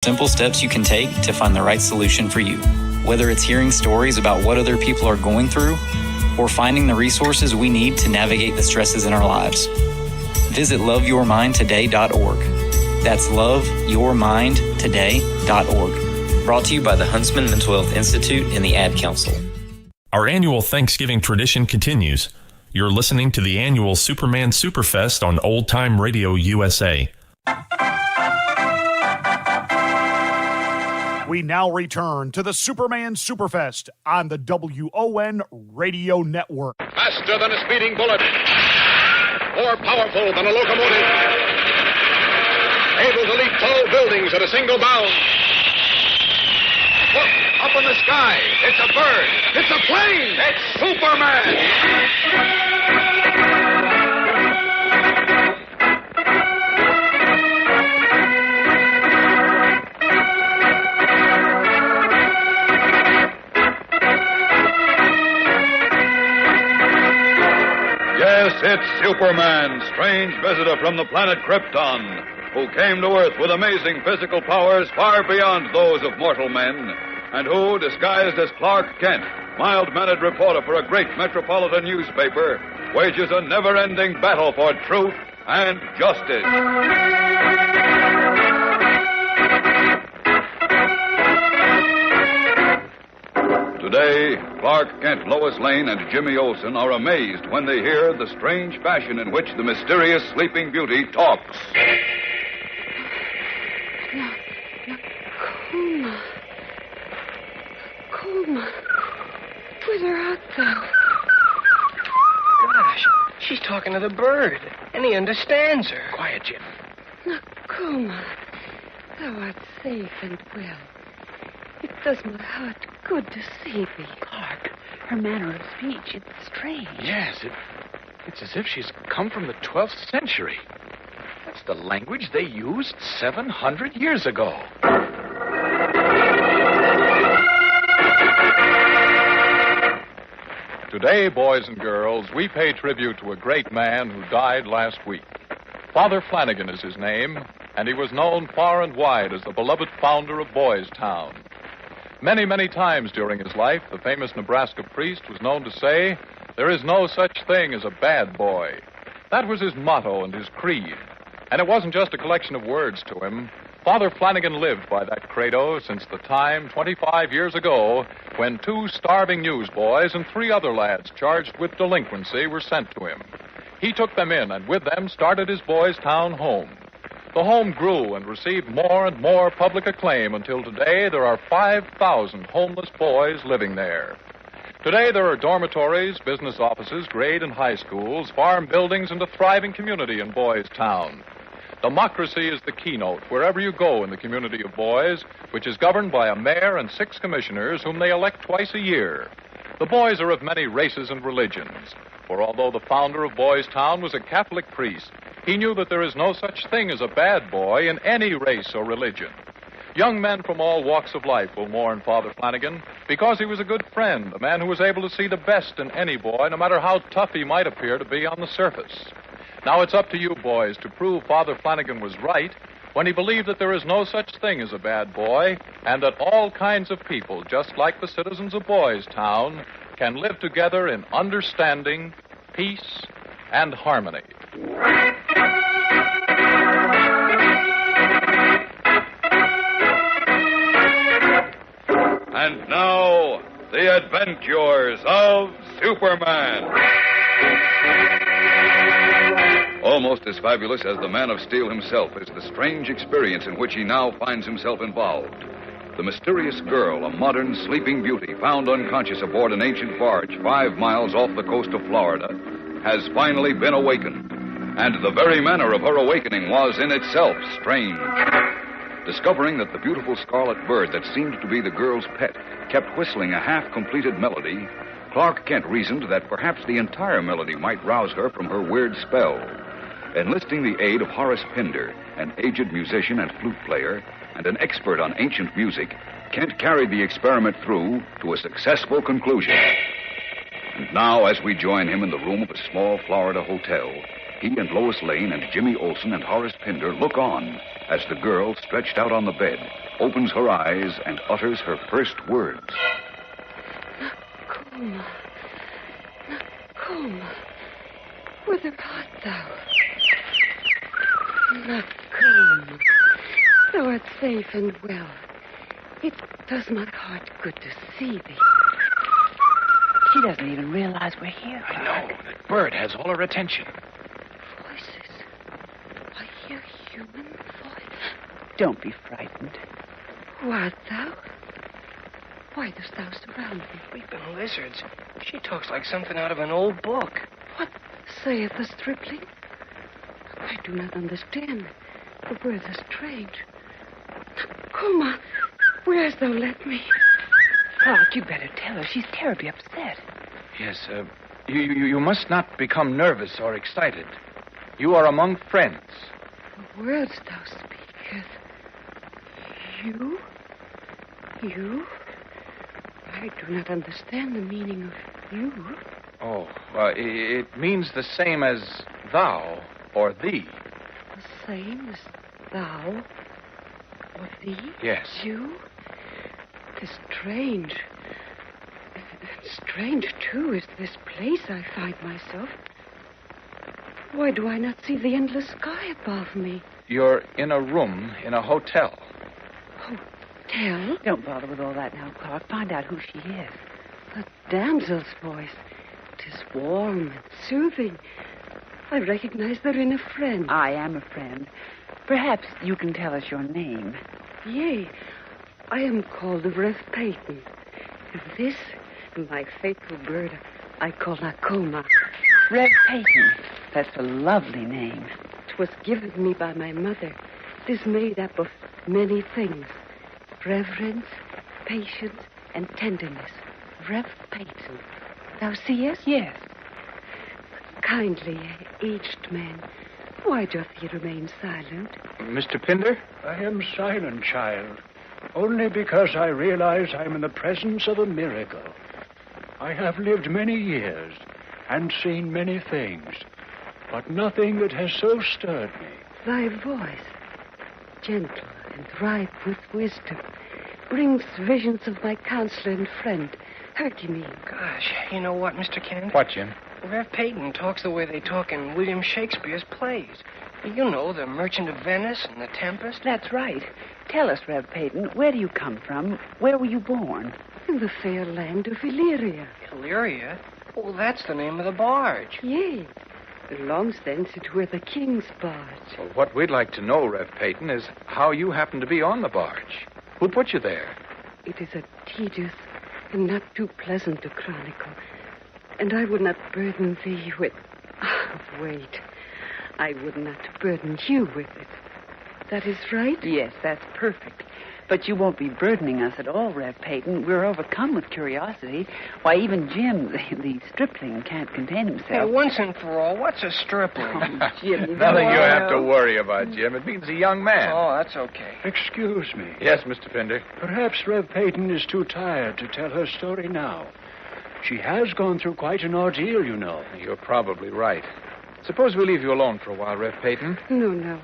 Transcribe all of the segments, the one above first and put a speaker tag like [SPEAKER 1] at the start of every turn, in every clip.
[SPEAKER 1] Simple steps you can take to find the right solution for you. Whether it's hearing stories about what other people are going through or finding the resources we need to navigate the stresses in our lives. Visit loveyourmindtoday.org. That's loveyourmindtoday.org. Brought to you by the Huntsman Mental Health Institute and the Ad Council.
[SPEAKER 2] Our annual Thanksgiving tradition continues. You're listening to the annual Superman Superfest on Old Time Radio USA.
[SPEAKER 3] We now return to the Superman Superfest on the W.O.N. Radio Network.
[SPEAKER 4] Faster than a speeding bullet. More powerful than a locomotive. Able to leap tall buildings at a single bound. Look, up in the sky. It's a bird. It's a plane. It's Superman.
[SPEAKER 5] Yes, it's Superman, strange visitor from the planet Krypton, who came to Earth with amazing physical powers far beyond those of mortal men, and who, disguised as Clark Kent, mild-mannered reporter for a great metropolitan newspaper, wages a never-ending battle for truth and justice. Today, Clark Kent, Lois Lane, and Jimmy Olsen are amazed when they hear the strange fashion in which the mysterious Sleeping Beauty talks.
[SPEAKER 6] Nakuma. Whither art thou?
[SPEAKER 7] Gosh, she's talking to the bird, and he understands her.
[SPEAKER 4] Quiet, Jim.
[SPEAKER 6] Nakuma, thou art safe and well. It does my heart good to see thee.
[SPEAKER 4] Clark.
[SPEAKER 6] Her manner of speech, it's strange.
[SPEAKER 4] Yes, it's as if she's come from the 12th century. That's the language they used 700 years ago.
[SPEAKER 8] Today, boys and girls, we pay tribute to a great man who died last week. Father Flanagan is his name, and he was known far and wide as the beloved founder of Boys Town. Many, many times during his life, the famous Nebraska priest was known to say, "There is no such thing as a bad boy." That was his motto and his creed. And it wasn't just a collection of words to him. Father Flanagan lived by that credo since the time 25 years ago when 2 starving newsboys and 3 other lads charged with delinquency were sent to him. He took them in and with them started his Boys Town home. The home grew and received more and more public acclaim until today there are 5,000 homeless boys living there. Today there are dormitories, business offices, grade and high schools, farm buildings, and a thriving community in Boys Town. Democracy is the keynote wherever you go in the community of Boys, which is governed by a mayor and 6 commissioners whom they elect twice a year. The boys are of many races and religions, for although the founder of Boys Town was a Catholic priest, he knew that there is no such thing as a bad boy in any race or religion. Young men from all walks of life will mourn Father Flanagan because he was a good friend, a man who was able to see the best in any boy, no matter how tough he might appear to be on the surface. Now it's up to you, boys, to prove Father Flanagan was right when he believed that there is no such thing as a bad boy and that all kinds of people, just like the citizens of Boys Town, can live together in understanding, peace, and harmony.
[SPEAKER 5] And now, the adventures of Superman. Almost as fabulous as the Man of Steel himself is the strange experience in which he now finds himself involved. The mysterious girl, a modern sleeping beauty found unconscious aboard an ancient barge 5 miles off the coast of Florida, has finally been awakened. And the very manner of her awakening was in itself strange. Discovering that the beautiful scarlet bird that seemed to be the girl's pet kept whistling a half-completed melody, Clark Kent reasoned that perhaps the entire melody might rouse her from her weird spell. Enlisting the aid of Horace Pinder, an aged musician and flute player, and an expert on ancient music, Kent carried the experiment through to a successful conclusion. And now, as we join him in the room of a small Florida hotel, he and Lois Lane and Jimmy Olsen and Horace Pinder look on as the girl, stretched out on the bed, opens her eyes and utters her first words.
[SPEAKER 6] Nakoma. Nakoma. Whither art thou? Nakoma. Thou art safe and well. It does my heart good to see thee.
[SPEAKER 9] She doesn't even realize we're here.
[SPEAKER 4] I know. That bird has all her attention.
[SPEAKER 6] Voices. I hear human voice.
[SPEAKER 9] Don't be frightened.
[SPEAKER 6] Who art thou? Why dost thou surround me?
[SPEAKER 7] Weeping lizards. She talks like something out of an old book.
[SPEAKER 6] What saith the stripling? I do not understand. The words are strange. Nakoma, where hast thou led me?
[SPEAKER 9] Clark, you better tell her. She's terribly upset.
[SPEAKER 4] Yes, you must not become nervous or excited. You are among friends.
[SPEAKER 6] The words thou speakest. You? You? I do not understand the meaning of you.
[SPEAKER 4] Oh, it means the same as thou or thee.
[SPEAKER 6] The same as thou or thee?
[SPEAKER 4] Yes.
[SPEAKER 6] You? It is strange. Strange, too, is this place I find myself. Why do I not see the endless sky above me?
[SPEAKER 4] You're in a room in a hotel.
[SPEAKER 6] Hotel?
[SPEAKER 9] Don't bother with all that now, Clark. Find out who she is.
[SPEAKER 6] A damsel's voice. It is warm and soothing. I recognize therein a friend.
[SPEAKER 9] I am a friend. Perhaps you can tell us your name.
[SPEAKER 6] Yea, I am called Rev Peyton. This, my faithful bird, I call Nakoma.
[SPEAKER 9] Rev Peyton. That's a lovely name.
[SPEAKER 6] It was given me by my mother. It is made up of many things. Reverence, patience, and tenderness. Rev Peyton. Thou seest?
[SPEAKER 9] Yes.
[SPEAKER 6] Kindly aged man, why doth he remain silent?
[SPEAKER 4] Mr. Pinder?
[SPEAKER 10] I am silent, child, only because I realize I'm in the presence of a miracle. I have lived many years and seen many things, but nothing that has so stirred me.
[SPEAKER 6] Thy voice, gentle and ripe with wisdom, brings visions of my counselor and friend, Hercules.
[SPEAKER 7] Gosh, you know what, Mr. Kent?
[SPEAKER 4] What, Jim?
[SPEAKER 7] Rev Peyton talks the way they talk in William Shakespeare's plays. You know, The Merchant of Venice and The Tempest.
[SPEAKER 9] That's right. Tell us, Rev Peyton, where do you come from? Where were you born?
[SPEAKER 6] In the fair land of Illyria.
[SPEAKER 7] Illyria? Oh, that's the name of the barge.
[SPEAKER 6] Yea. Long since it were the king's barge.
[SPEAKER 4] Well, what we'd like to know, Rev Peyton, is how you happened to be on the barge. Who put you there?
[SPEAKER 6] It is a tedious and not too pleasant to chronicle. And I would not burden thee with... wait. I would not burden you with it. That is right?
[SPEAKER 9] Yes, that's perfect. But you won't be burdening us at all, Rev Peyton. We're overcome with curiosity. Why, even Jim, the stripling, can't contain himself.
[SPEAKER 7] Hey, once and for all, what's a stripling?
[SPEAKER 9] Oh, Jim,
[SPEAKER 4] Nothing you have to worry about, Jim. It means a young man.
[SPEAKER 7] Oh, that's okay.
[SPEAKER 10] Excuse me.
[SPEAKER 4] Yes, Mr. Pinder.
[SPEAKER 10] Perhaps Rev Peyton is too tired to tell her story now. She has gone through quite an ordeal, you know.
[SPEAKER 4] You're probably right. Suppose we leave you alone for a while, Rev Peyton.
[SPEAKER 6] No.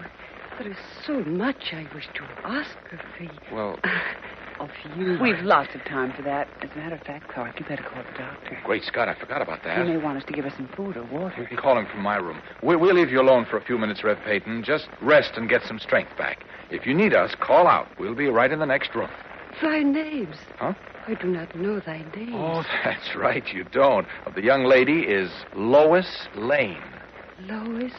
[SPEAKER 6] There is so much I wish to ask of thee.
[SPEAKER 4] Well...
[SPEAKER 6] of you.
[SPEAKER 9] We've lots of time for that. As a matter of fact, Clark, you better call the doctor.
[SPEAKER 4] Great Scott, I forgot about that.
[SPEAKER 9] He may want us to give us some food or water.
[SPEAKER 4] You can call him from my room. We'll leave you alone for a few minutes, Rev Peyton. Just rest and get some strength back. If you need us, call out. We'll be right in the next room.
[SPEAKER 6] Thy names.
[SPEAKER 4] Huh?
[SPEAKER 6] I do not know thy names.
[SPEAKER 4] Oh, that's right, you don't. The young lady is Lois Lane.
[SPEAKER 6] Lois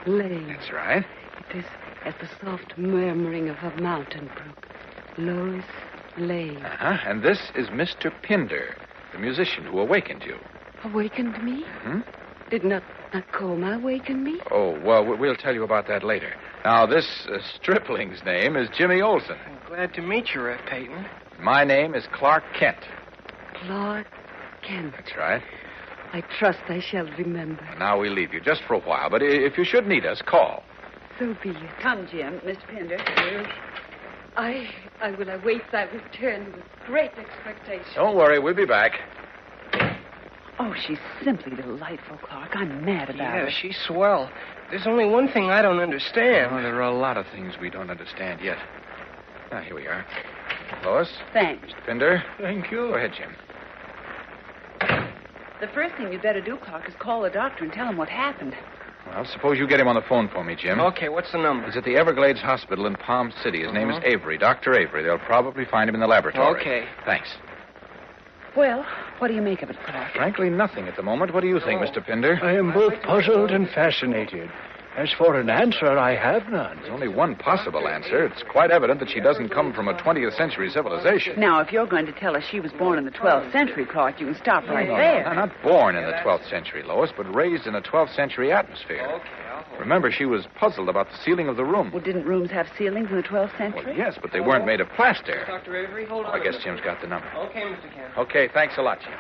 [SPEAKER 6] Lane.
[SPEAKER 4] That's right.
[SPEAKER 6] It is as the soft murmuring of a mountain brook. Lois Lane.
[SPEAKER 4] Uh-huh. And this is Mr. Pinder, the musician who awakened you.
[SPEAKER 6] Awakened me?
[SPEAKER 4] Hmm?
[SPEAKER 6] Did not Nakoma awaken me?
[SPEAKER 4] Oh, well, we'll tell you about that later. Now, this stripling's name is Jimmy Olsen.
[SPEAKER 7] I'm glad to meet you, Rev Peyton.
[SPEAKER 4] My name is Clark Kent.
[SPEAKER 6] Clark Kent.
[SPEAKER 4] That's right.
[SPEAKER 6] I trust I shall remember.
[SPEAKER 4] Now we leave you just for a while, but if you should need us, call.
[SPEAKER 6] So be it.
[SPEAKER 9] Come, Jim. Mr. Pinder.
[SPEAKER 6] I will await thy return with great expectation.
[SPEAKER 4] Don't worry, we'll be back.
[SPEAKER 9] Oh, she's simply delightful, Clark. I'm mad about her.
[SPEAKER 7] Yeah, she's swell. There's only one thing I don't understand.
[SPEAKER 4] Oh, there are a lot of things we don't understand yet. Here we are. Lois?
[SPEAKER 9] Thanks.
[SPEAKER 4] Mr. Pinder?
[SPEAKER 10] Thank you.
[SPEAKER 4] Go ahead, Jim.
[SPEAKER 9] The first thing you'd better do, Clark, is call the doctor and tell him what happened.
[SPEAKER 4] Well, suppose you get him on the phone for me, Jim.
[SPEAKER 7] Okay, what's the number?
[SPEAKER 4] He's at the Everglades Hospital in Palm City. His name is Avery, Dr. Avery. They'll probably find him in the laboratory.
[SPEAKER 7] Okay.
[SPEAKER 4] Thanks.
[SPEAKER 9] Well, what do you make of it, Clark?
[SPEAKER 4] Frankly, nothing at the moment. What do you think, Mr. Pinder?
[SPEAKER 10] I am both puzzled and fascinated. As for an answer, I have none.
[SPEAKER 4] There's only one possible answer. It's quite evident that she doesn't come from a 20th century civilization.
[SPEAKER 9] Now, if you're going to tell us she was born in the 12th century, Clark, you can stop right
[SPEAKER 4] No,
[SPEAKER 9] there.
[SPEAKER 4] not born in the 12th century, Lois, but raised in a 12th century atmosphere.
[SPEAKER 7] Okay,
[SPEAKER 4] Remember, she was puzzled about the ceiling of the room.
[SPEAKER 9] Well, didn't rooms have ceilings in the 12th century?
[SPEAKER 4] Well, yes, but they weren't made of plaster.
[SPEAKER 7] Dr. Avery, hold on.
[SPEAKER 4] I guess Jim's got the number.
[SPEAKER 7] Okay, Mr. Kent.
[SPEAKER 4] Okay, thanks a lot, Jim.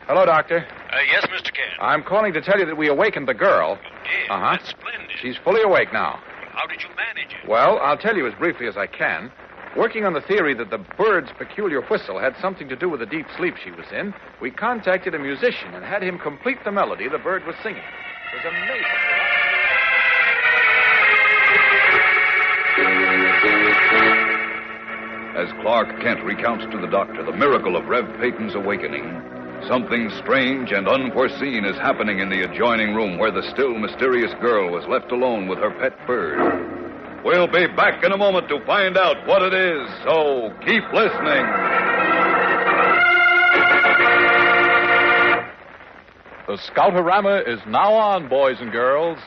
[SPEAKER 4] Hello, Doctor.
[SPEAKER 11] Yes, Mr. Kent.
[SPEAKER 4] I'm calling to tell you that we awakened the girl.
[SPEAKER 11] You did?
[SPEAKER 4] Uh-huh.
[SPEAKER 11] That's splendid.
[SPEAKER 4] She's fully awake now.
[SPEAKER 11] How did you manage it?
[SPEAKER 4] Well, I'll tell you as briefly as I can. Working on the theory that the bird's peculiar whistle had something to do with the deep sleep she was in, we contacted a musician and had him complete the melody the bird was singing. It was amazing.
[SPEAKER 5] As Clark Kent recounts to the doctor the miracle of Rev Peyton's awakening, something strange and unforeseen is happening in the adjoining room where the still mysterious girl was left alone with her pet bird. We'll be back in a moment to find out what it is, so keep listening.
[SPEAKER 8] The Scoutorama is now on, boys and girls.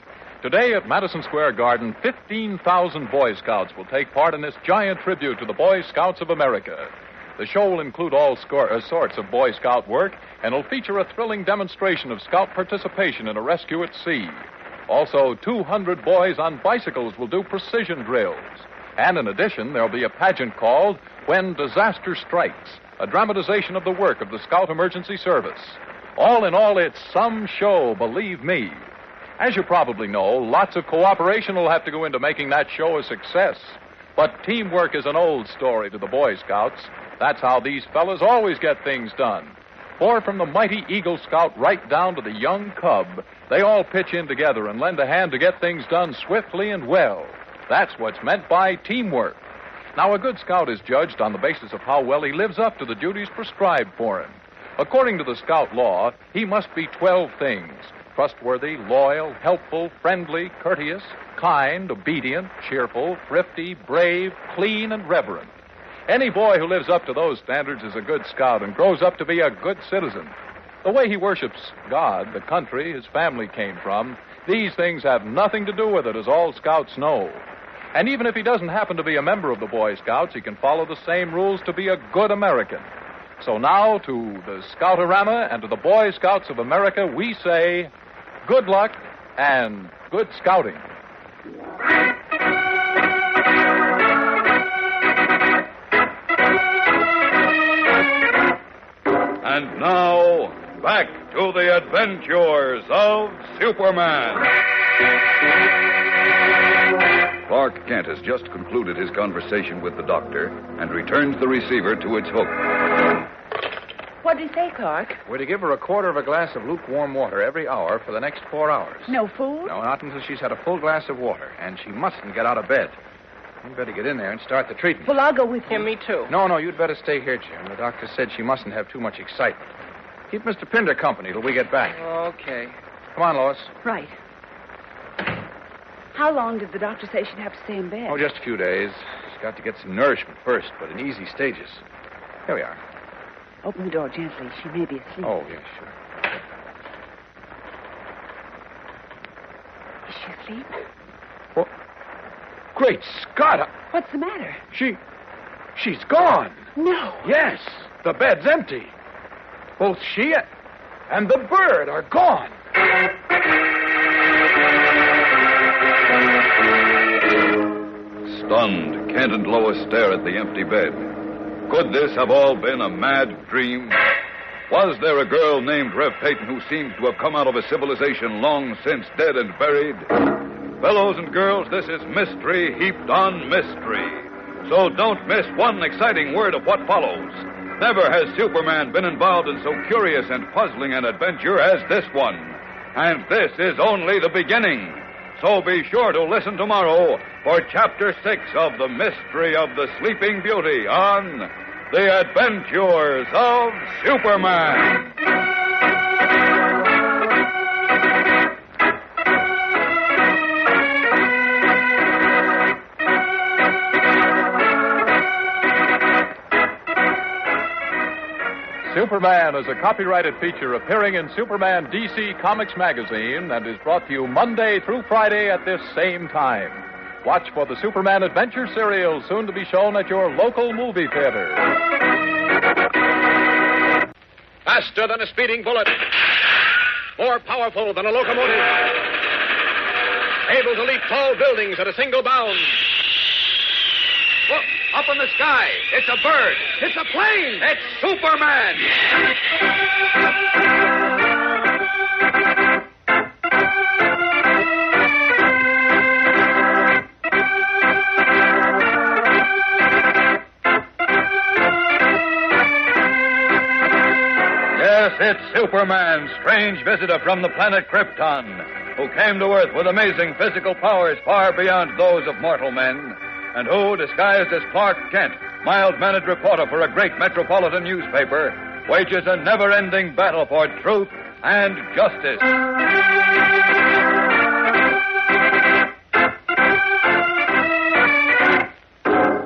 [SPEAKER 8] Today at Madison Square Garden, 15,000 Boy Scouts will take part in this giant tribute to the Boy Scouts of America. The show will include all sorts of Boy Scout work and will feature a thrilling demonstration of Scout participation in a rescue at sea. Also, 200 boys on bicycles will do precision drills. And in addition, there'll be a pageant called When Disaster Strikes, a dramatization of the work of the Scout Emergency Service. All in all, it's some show, believe me. As you probably know, lots of cooperation will have to go into making that show a success. But teamwork is an old story to the Boy Scouts. That's how these fellas always get things done. For from the mighty Eagle Scout right down to the young cub, they all pitch in together and lend a hand to get things done swiftly and well. That's what's meant by teamwork. Now, a good scout is judged on the basis of how well he lives up to the duties prescribed for him. According to the Scout law, he must be 12 things: trustworthy, loyal, helpful, friendly, courteous, kind, obedient, cheerful, thrifty, brave, clean, and reverent. Any boy who lives up to those standards is a good scout and grows up to be a good citizen. The way he worships God, the country his family came from, these things have nothing to do with it, as all scouts know. And even if he doesn't happen to be a member of the Boy Scouts, he can follow the same rules to be a good American. So now, to the Scoutorama and to the Boy Scouts of America, we say good luck and good scouting.
[SPEAKER 5] And now, back to the adventures of Superman. Clark Kent has just concluded his conversation with the doctor and returns the receiver to its hook.
[SPEAKER 9] What did he say, Clark?
[SPEAKER 4] We're to give her a quarter of a glass of lukewarm water every hour for the next 4 hours.
[SPEAKER 9] No food?
[SPEAKER 4] No, not until she's had a full glass of water, and she mustn't get out of bed. You'd better get in there and start the treatment.
[SPEAKER 9] Well, I'll go with you.
[SPEAKER 7] Yeah, me too.
[SPEAKER 4] No, you'd better stay here, Jim. The doctor said she mustn't have too much excitement. Keep Mr. Pinder company till we get back.
[SPEAKER 7] Okay.
[SPEAKER 4] Come on, Lois.
[SPEAKER 9] Right. How long did the doctor say she'd have to stay in bed?
[SPEAKER 4] Oh, just a few days. She's got to get some nourishment first, but in easy stages. Here we are.
[SPEAKER 9] Open the door gently. She may be asleep.
[SPEAKER 4] Oh, yeah, sure.
[SPEAKER 9] Is she asleep?
[SPEAKER 4] Well, great Scott!
[SPEAKER 9] What's the matter?
[SPEAKER 4] She's gone.
[SPEAKER 9] No.
[SPEAKER 4] Yes, the bed's empty. Both she and the bird are gone.
[SPEAKER 5] Stunned, Kent and Lois stare at the empty bed. Could this have all been a mad dream? Was there a girl named Rev Peyton who seems to have come out of a civilization long since dead and buried? Fellows and girls, this is mystery heaped on mystery. So don't miss one exciting word of what follows. Never has Superman been involved in so curious and puzzling an adventure as this one. And this is only the beginning. So be sure to listen tomorrow for Chapter 6 of The Mystery of the Sleeping Beauty on The Adventures of Superman.
[SPEAKER 8] Superman is a copyrighted feature appearing in Superman DC Comics magazine and is brought to you Monday through Friday at this same time. Watch for the Superman Adventure serial, soon to be shown at your local movie theater.
[SPEAKER 11] Faster than a speeding bullet. More powerful than a locomotive. Able to leap tall buildings at a single bound. Look, up in the sky. It's a bird. It's a plane. It's Superman.
[SPEAKER 5] Yes, it's Superman, strange visitor from the planet Krypton, who came to Earth with amazing physical powers far beyond those of mortal men, and who, disguised as Clark Kent, mild-mannered reporter for a great metropolitan newspaper, wages a never-ending battle for truth and justice.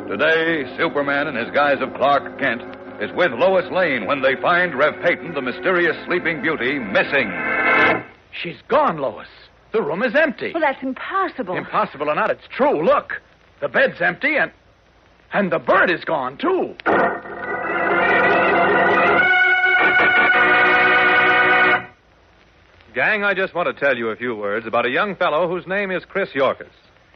[SPEAKER 5] Today, Superman, in his guise of Clark Kent, is with Lois Lane when they find Rev Peyton, the mysterious sleeping beauty, missing.
[SPEAKER 4] She's gone, Lois. The room is empty.
[SPEAKER 9] Well, that's impossible.
[SPEAKER 4] Impossible or not, it's true. Look, the bed's empty and the bird is gone, too.
[SPEAKER 12] Gang, I just want to tell you a few words about a young fellow whose name is Chris Yorkus.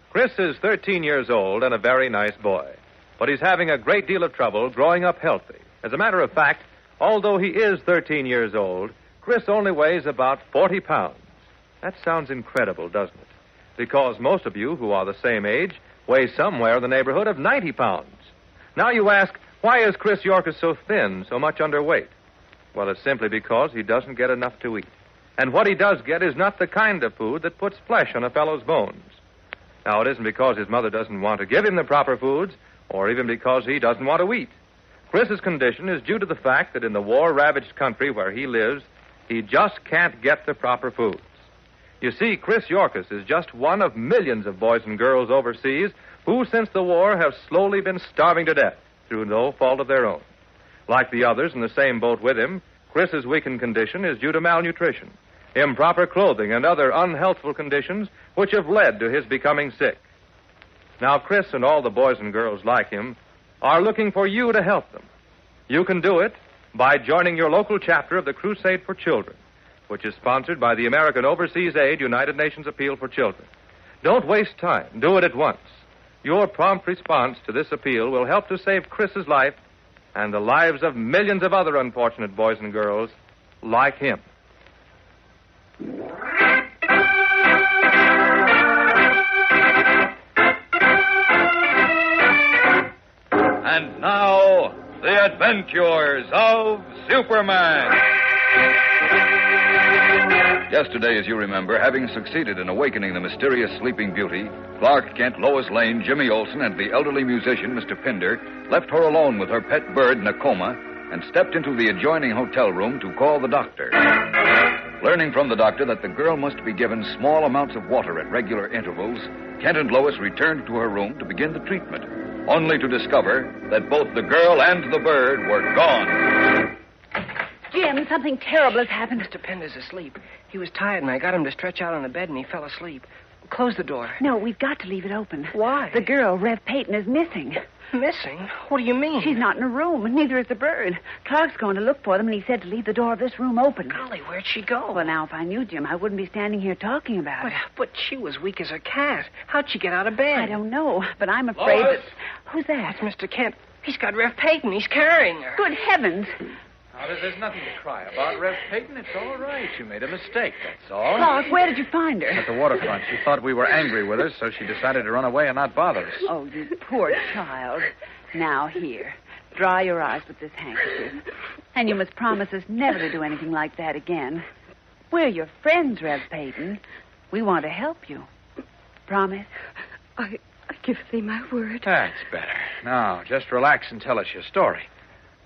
[SPEAKER 12] Chris is 13 years old and a very nice boy, but he's having a great deal of trouble growing up healthy. As a matter of fact, although he is 13 years old, Chris only weighs about 40 pounds. That sounds incredible, doesn't it? Because most of you who are the same age weigh somewhere in the neighborhood of 90 pounds. Now you ask, why is Chris Yorkus so thin, so much underweight? Well, it's simply because he doesn't get enough to eat. And what he does get is not the kind of food that puts flesh on a fellow's bones. Now, it isn't because his mother doesn't want to give him the proper foods, or even because he doesn't want to eat. Chris's condition is due to the fact that in the war-ravaged country where he lives, he just can't get the proper foods. You see, Chris Yorkus is just one of millions of boys and girls overseas who, since the war, have slowly been starving to death through no fault of their own. Like the others in the same boat with him, Chris's weakened condition is due to malnutrition, improper clothing, and other unhealthful conditions which have led to his becoming sick. Now, Chris and all the boys and girls like him are looking for you to help them. You can do it by joining your local chapter of the Crusade for Children, which is sponsored by the American Overseas Aid United Nations Appeal for Children. Don't waste time. Do it at once. Your prompt response to this appeal will help to save Chris's life and the lives of millions of other unfortunate boys and girls like him.
[SPEAKER 5] And now, the adventures of Superman. Yesterday, as you remember, having succeeded in awakening the mysterious sleeping beauty, Clark Kent, Lois Lane, Jimmy Olsen, and the elderly musician, Mr. Pinder, left her alone with her pet bird in a coma and stepped into the adjoining hotel room to call the doctor. Learning from the doctor that the girl must be given small amounts of water at regular intervals, Kent and Lois returned to her room to begin the treatment, only to discover that both the girl and the bird were gone.
[SPEAKER 9] Jim, something terrible has happened.
[SPEAKER 7] Mr. Pender's asleep. He was tired, and I got him to stretch out on the bed, and he fell asleep. Close the door.
[SPEAKER 9] No, we've got to leave it open.
[SPEAKER 7] Why?
[SPEAKER 9] The girl, Rev Peyton, is missing.
[SPEAKER 7] Missing? What do you mean?
[SPEAKER 9] She's not in her room, and neither is the bird. Clark's going to look for them, and he said to leave the door of this room open.
[SPEAKER 7] Golly, where'd she go?
[SPEAKER 9] Well, now, if I knew, Jim, I wouldn't be standing here talking about it.
[SPEAKER 7] But she was weak as a cat. How'd she get out of bed?
[SPEAKER 9] I don't know, but I'm afraid
[SPEAKER 5] Lois?
[SPEAKER 9] that... Who's that?
[SPEAKER 7] That's Mr. Kent. He's got Rev Peyton. He's carrying her.
[SPEAKER 9] Good heavens.
[SPEAKER 4] Now, there's nothing to cry about, Rev Peyton. It's all right. You made a mistake, that's all.
[SPEAKER 9] Clark, where did you find her?
[SPEAKER 4] At the waterfront. She thought we were angry with her, so she decided to run away and not bother us.
[SPEAKER 9] Oh, you poor child. Now, here. Dry your eyes with this handkerchief. And you must promise us never to do anything like that again. We're your friends, Rev Peyton. We want to help you. Promise?
[SPEAKER 6] I give thee my word.
[SPEAKER 4] That's better. Now, just relax and tell us your story.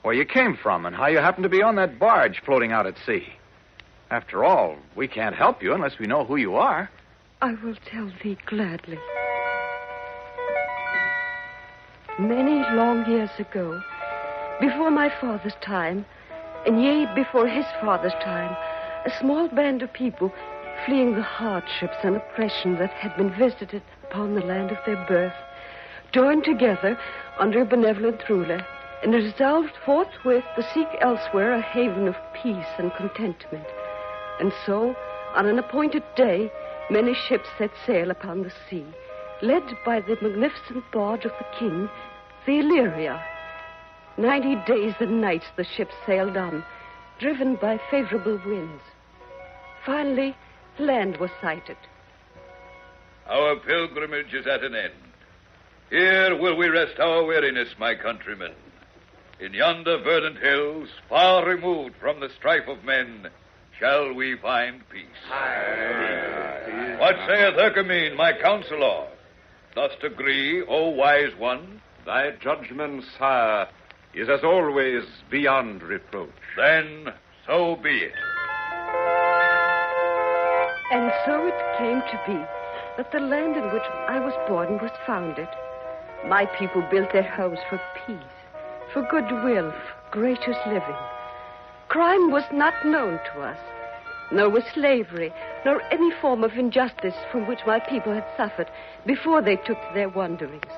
[SPEAKER 4] Where you came from and how you happened to be on that barge floating out at sea. After all, we can't help you unless we know who you are.
[SPEAKER 6] I will tell thee gladly. Many long years ago, before my father's time, and yea, before his father's time, a small band of people, fleeing the hardships and oppression that had been visited upon the land of their birth, joined together under a benevolent ruler, and resolved forthwith to seek elsewhere a haven of peace and contentment. And so, on an appointed day, many ships set sail upon the sea, led by the magnificent barge of the king, the Illyria. 90 days and nights the ships sailed on, driven by favorable winds. Finally, land was sighted.
[SPEAKER 5] Our pilgrimage is at an end. Here will we rest our weariness, my countrymen. In yonder verdant hills, far removed from the strife of men, shall we find peace. What saith Hercamine, my counselor? Dost agree, O wise one?
[SPEAKER 13] Thy judgment, sire, is as always beyond reproach.
[SPEAKER 5] Then so be it.
[SPEAKER 6] And so it came to be that the land in which I was born was founded. My people built their homes for peace, for goodwill, for gracious living. Crime was not known to us, nor was slavery, nor any form of injustice from which my people had suffered before they took to their wanderings.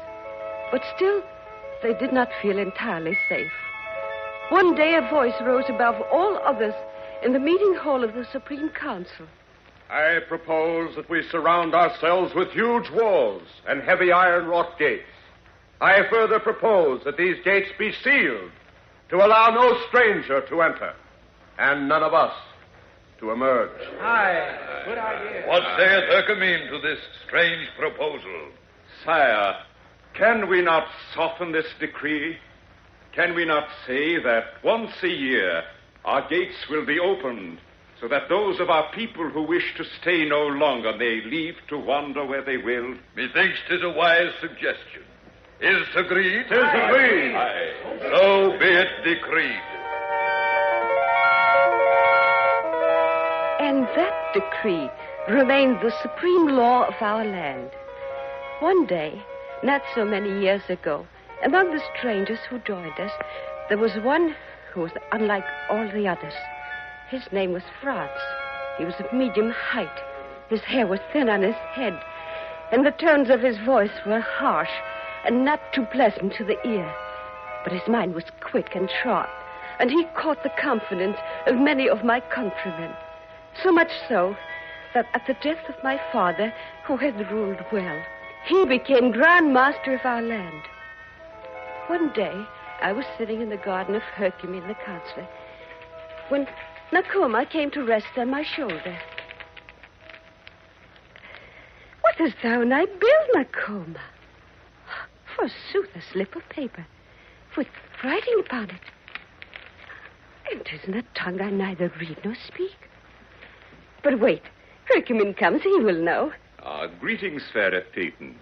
[SPEAKER 6] But still, they did not feel entirely safe. One day a voice rose above all others in the meeting hall of the Supreme Council.
[SPEAKER 13] I propose that we surround ourselves with huge walls and heavy iron-wrought gates. I further propose that these gates be sealed to allow no stranger to enter, and none of us to emerge.
[SPEAKER 7] Aye, good idea.
[SPEAKER 5] What saith Hercamine to this strange proposal?
[SPEAKER 13] Sire, can we not soften this decree? Can we not say that once a year our gates will be opened so that those of our people who wish to stay no longer may leave to wander where they will?
[SPEAKER 5] Methinks 'tis a wise suggestion. Is agreed?
[SPEAKER 13] 'Tis agreed.
[SPEAKER 5] Aye. So be it decreed.
[SPEAKER 6] And that decree remained the supreme law of our land. One day, not so many years ago, among the strangers who joined us, there was one who was unlike all the others. His name was Franz. He was of medium height. His hair was thin on his head, and the tones of his voice were harsh and not too pleasant to the ear. But his mind was quick and sharp, and he caught the confidence of many of my countrymen. So much so that at the death of my father, who had ruled well, he became Grand Master of our land. One day, I was sitting in the garden of Hercamine the counselor, when Nakoma came to rest on my shoulder. What hast thou in thy bill, Nakoma? Forsooth, a slip of paper, with writing upon it. And 'tis in a tongue I neither read nor speak. But wait, Hercamine comes, he will know.
[SPEAKER 13] Greetings, fair Peyton.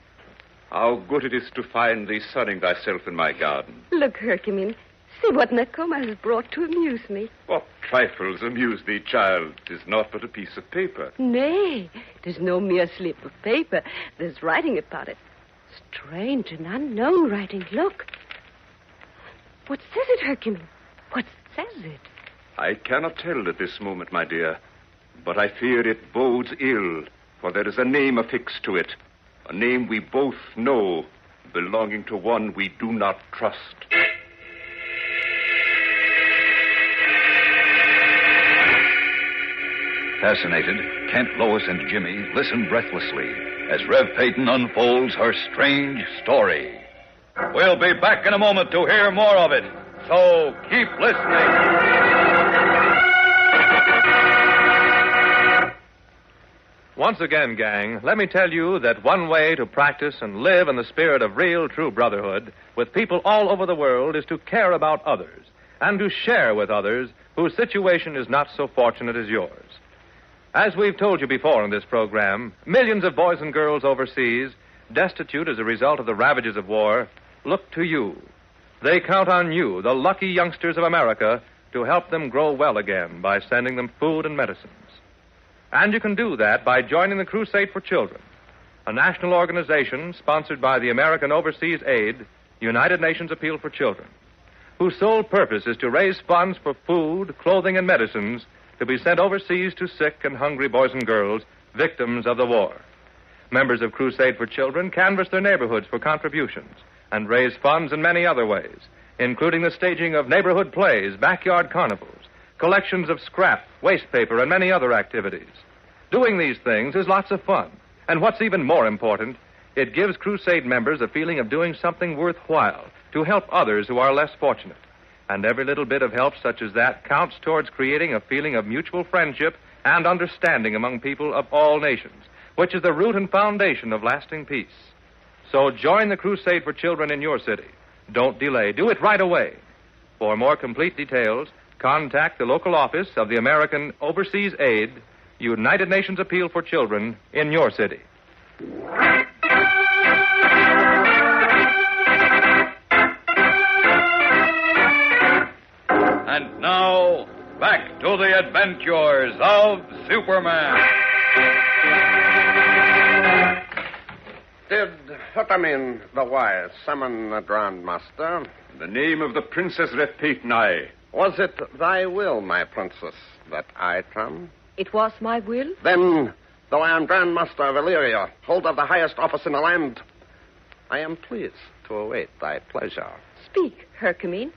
[SPEAKER 13] How good it is to find thee sunning thyself in my garden.
[SPEAKER 6] Look, Hercamine, see what Nakoma has brought to amuse me.
[SPEAKER 13] What trifles amuse thee, child? 'Tis naught but a piece of paper.
[SPEAKER 6] Nay, it is no mere slip of paper. There's writing upon it. Strange and unknown writing. Look. What says it, Hercamine? What says it?
[SPEAKER 13] I cannot tell at this moment, my dear, but I fear it bodes ill, for there is a name affixed to it, a name we both know, belonging to one we do not trust.
[SPEAKER 5] Fascinated, Kent, Lois, and Jimmy listen breathlessly as Rev Peyton unfolds her strange story. We'll be back in a moment to hear more of it, so keep listening.
[SPEAKER 12] Once again, gang, let me tell you that one way to practice and live in the spirit of real, true brotherhood with people all over the world is to care about others and to share with others whose situation is not so fortunate as yours. As we've told you before in this program, millions of boys and girls overseas destitute as a result of the ravages of war, look to you. They count on you, the lucky youngsters of America, to help them grow well again by sending them food and medicines. And you can do that by joining the Crusade for Children, a national organization sponsored by the American Overseas Aid, United Nations Appeal for Children, whose sole purpose is to raise funds for food, clothing, and medicines to be sent overseas to sick and hungry boys and girls, victims of the war. Members of Crusade for Children canvass their neighborhoods for contributions and raise funds in many other ways, including the staging of neighborhood plays, backyard carnivals, collections of scrap, waste paper, and many other activities. Doing these things is lots of fun. And what's even more important, it gives Crusade members a feeling of doing something worthwhile to help others who are less fortunate. And every little bit of help such as that counts towards creating a feeling of mutual friendship and understanding among people of all nations, which is the root and foundation of lasting peace. So join the Crusade for Children in your city. Don't delay. Do it right away. For more complete details, contact the local office of the American Overseas Aid, United Nations Appeal for Children in your city.
[SPEAKER 5] And now, back to the adventures of Superman.
[SPEAKER 11] Did Hutamin the Wise summon the Grand Master?
[SPEAKER 13] In the name of the Princess Repeten, I.
[SPEAKER 11] Was it thy will, my princess, that I come?
[SPEAKER 6] It was my will.
[SPEAKER 11] Then, though I am Grand Master of Illyria, holder of the highest office in the land, I am pleased to await thy pleasure.
[SPEAKER 6] Speak, Hercumene.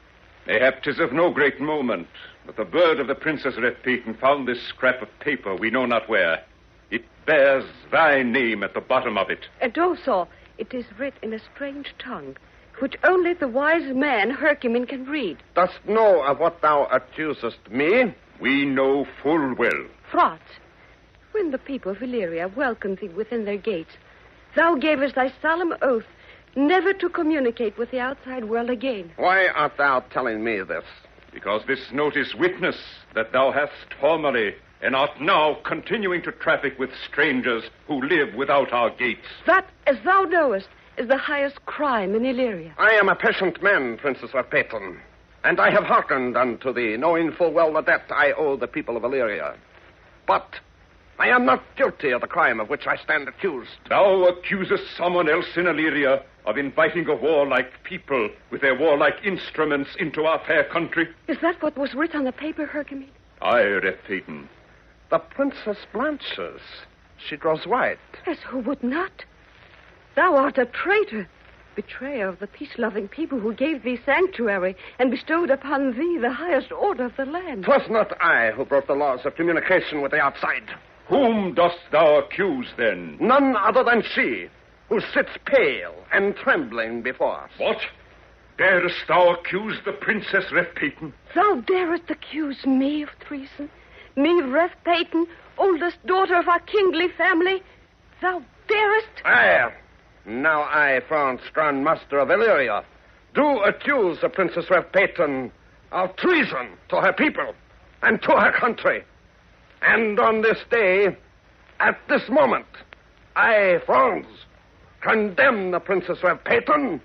[SPEAKER 13] Mayhap 'tis of no great moment, but the bird of the Princess Repeten found this scrap of paper we know not where. It bears thy name at the bottom of it.
[SPEAKER 6] And also, it is writ in a strange tongue, which only the wise man Hercumene can read.
[SPEAKER 11] Dost know of what thou accusest me?
[SPEAKER 13] We know full well.
[SPEAKER 6] Frauds, when the people of Illyria welcomed thee within their gates, thou gavest thy solemn oath never to communicate with the outside world again.
[SPEAKER 11] Why art thou telling me this?
[SPEAKER 13] Because this note is witness that thou hast formerly and art now continuing to traffic with strangers who live without our gates.
[SPEAKER 6] That, as thou knowest, is the highest crime in Illyria.
[SPEAKER 11] I am a patient man, Princess Repeten, and I have hearkened unto thee, knowing full well the debt I owe the people of Illyria. But I am not guilty of the crime of which I stand accused.
[SPEAKER 13] Thou accusest someone else in Illyria of inviting a warlike people with their warlike instruments into our fair country?
[SPEAKER 6] Is that what was writ on the paper, Hercumene?
[SPEAKER 13] Aye, Repeten.
[SPEAKER 11] The princess blanches. She grows white.
[SPEAKER 6] Yes, who would not? Thou art a traitor, betrayer of the peace-loving people who gave thee sanctuary and bestowed upon thee the highest order of the land.
[SPEAKER 11] 'Twas not I who broke the laws of communication with the outside.
[SPEAKER 13] Whom dost thou accuse, then?
[SPEAKER 11] None other than she, who sits pale and trembling before us.
[SPEAKER 13] What? Darest thou accuse the Princess Repeten?
[SPEAKER 6] Thou darest accuse me of treason? Me, Repeten, oldest daughter of our kingly family? Thou darest?
[SPEAKER 11] Aye. Now I, Franz, Grand Master of Illyria, do accuse the Princess Repeten of treason to her people and to her country. And on this day, at this moment, I, Franz, condemn the Princess Repeten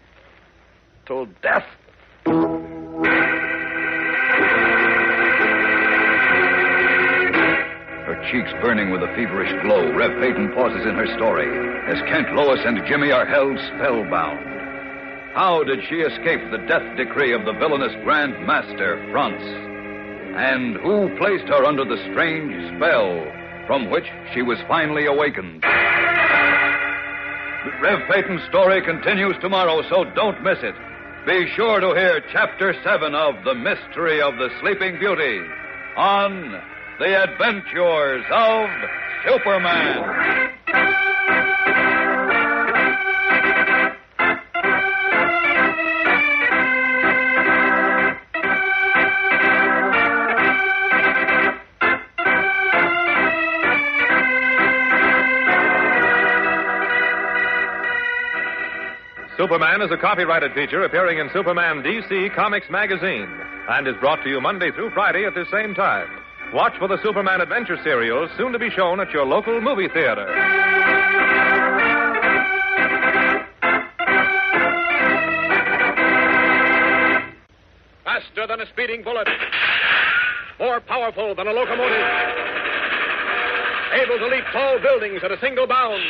[SPEAKER 11] to death.
[SPEAKER 5] Her cheeks burning with a feverish glow, Rev Peyton pauses in her story as Kent, Lois, and Jimmy are held spellbound. How did she escape the death decree of the villainous Grand Master, Franz? And who placed her under the strange spell from which she was finally awakened? Rev Peyton's story continues tomorrow, so don't miss it. Be sure to hear Chapter 7 of The Mystery of the Sleeping Beauty on The Adventures of Superman.
[SPEAKER 12] Superman is a copyrighted feature appearing in Superman DC Comics magazine and is brought to you Monday through Friday at the same time. Watch for the Superman Adventure serials soon to be shown at your local movie theater.
[SPEAKER 14] faster than a speeding bullet, more powerful than a locomotive, able to leap tall buildings at a single bound.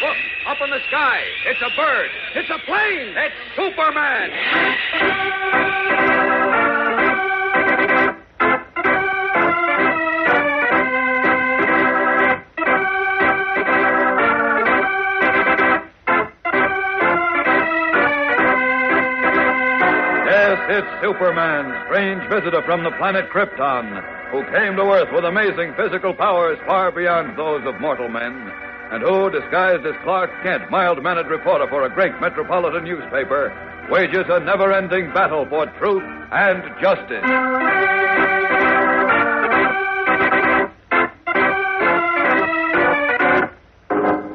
[SPEAKER 14] Look, up in the sky. It's a bird. It's a plane. It's Superman.
[SPEAKER 5] Yes, it's Superman, strange visitor from the planet Krypton, who came to Earth with amazing physical powers far beyond those of mortal men, and who, disguised as Clark Kent, mild-mannered reporter for a great metropolitan newspaper, wages a never-ending battle for truth and justice.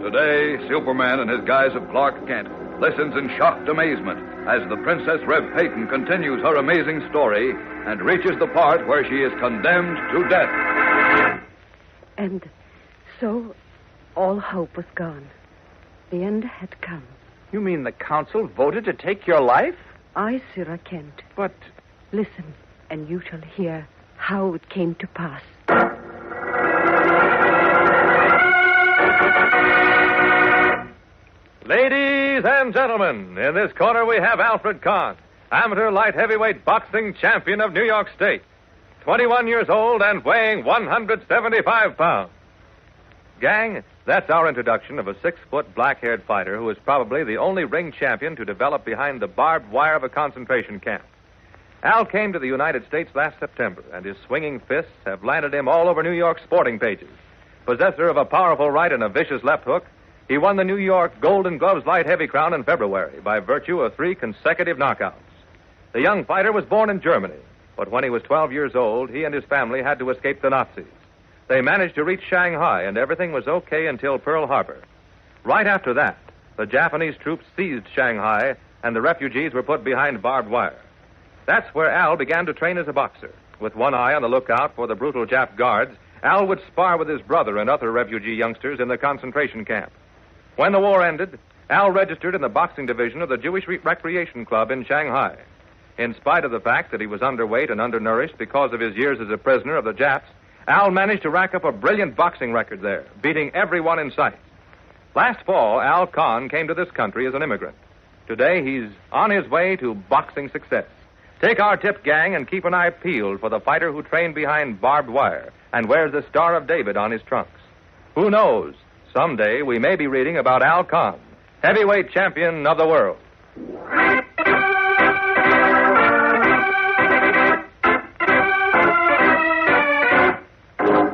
[SPEAKER 5] Today, Superman, in his guise of Clark Kent, listens in shocked amazement as the Princess Rev Peyton continues her amazing story and reaches the part where she is condemned to death.
[SPEAKER 6] And so all hope was gone. The end had come.
[SPEAKER 15] You mean the council voted to take your life?
[SPEAKER 6] I, Sarah Kent.
[SPEAKER 15] But...
[SPEAKER 6] Listen, and you shall hear how it came to pass.
[SPEAKER 12] Ladies and gentlemen, in this corner we have Alfred Kahn, amateur light heavyweight boxing champion of New York State, 21 years old and weighing 175 pounds. Gang, that's our introduction of a 6-foot black-haired fighter who is probably the only ring champion to develop behind the barbed wire of a concentration camp. Al came to the United States last September, and his swinging fists have landed him all over New York's sporting pages. Possessor of a powerful right and a vicious left hook, he won the New York Golden Gloves light heavy crown in February by virtue of 3 consecutive knockouts. The young fighter was born in Germany, but when he was 12 years old, he and his family had to escape the Nazis. They managed to reach Shanghai, and everything was okay until Pearl Harbor. Right after that, the Japanese troops seized Shanghai, and the refugees were put behind barbed wire. That's where Al began to train as a boxer. With one eye on the lookout for the brutal Jap guards, Al would spar with his brother and other refugee youngsters in the concentration camp. When the war ended, Al registered in the boxing division of the Jewish Recreation Club in Shanghai. In spite of the fact that he was underweight and undernourished because of his years as a prisoner of the Japs, Al managed to rack up a brilliant boxing record there, beating everyone in sight. Last fall, Al Kahn came to this country as an immigrant. Today, he's on his way to boxing success. Take our tip, gang, and keep an eye peeled for the fighter who trained behind barbed wire and wears the Star of David on his trunks. Who knows? Someday we may be reading about Al Kahn, heavyweight champion of the world.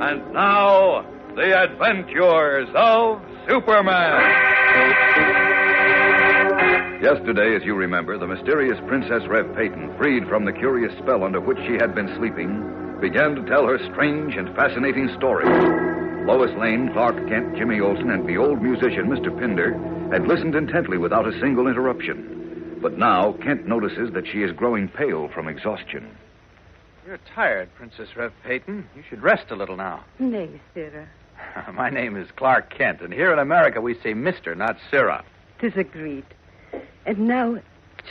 [SPEAKER 12] And now, the adventures of Superman.
[SPEAKER 5] Yesterday, as you remember, the mysterious Princess Rev Peyton, freed from the curious spell under which she had been sleeping, began to tell her strange and fascinating story. Lois Lane, Clark Kent, Jimmy Olsen, and the old musician, Mr. Pinder, had listened intently without a single interruption. But now, Kent notices that she is growing pale from exhaustion.
[SPEAKER 15] You're tired, Princess Rev Peyton. You should rest a little now.
[SPEAKER 6] Nay, Sarah.
[SPEAKER 15] My name is Clark Kent, and here in America we say Mr., not Sarah.
[SPEAKER 6] 'Tis agreed. And now,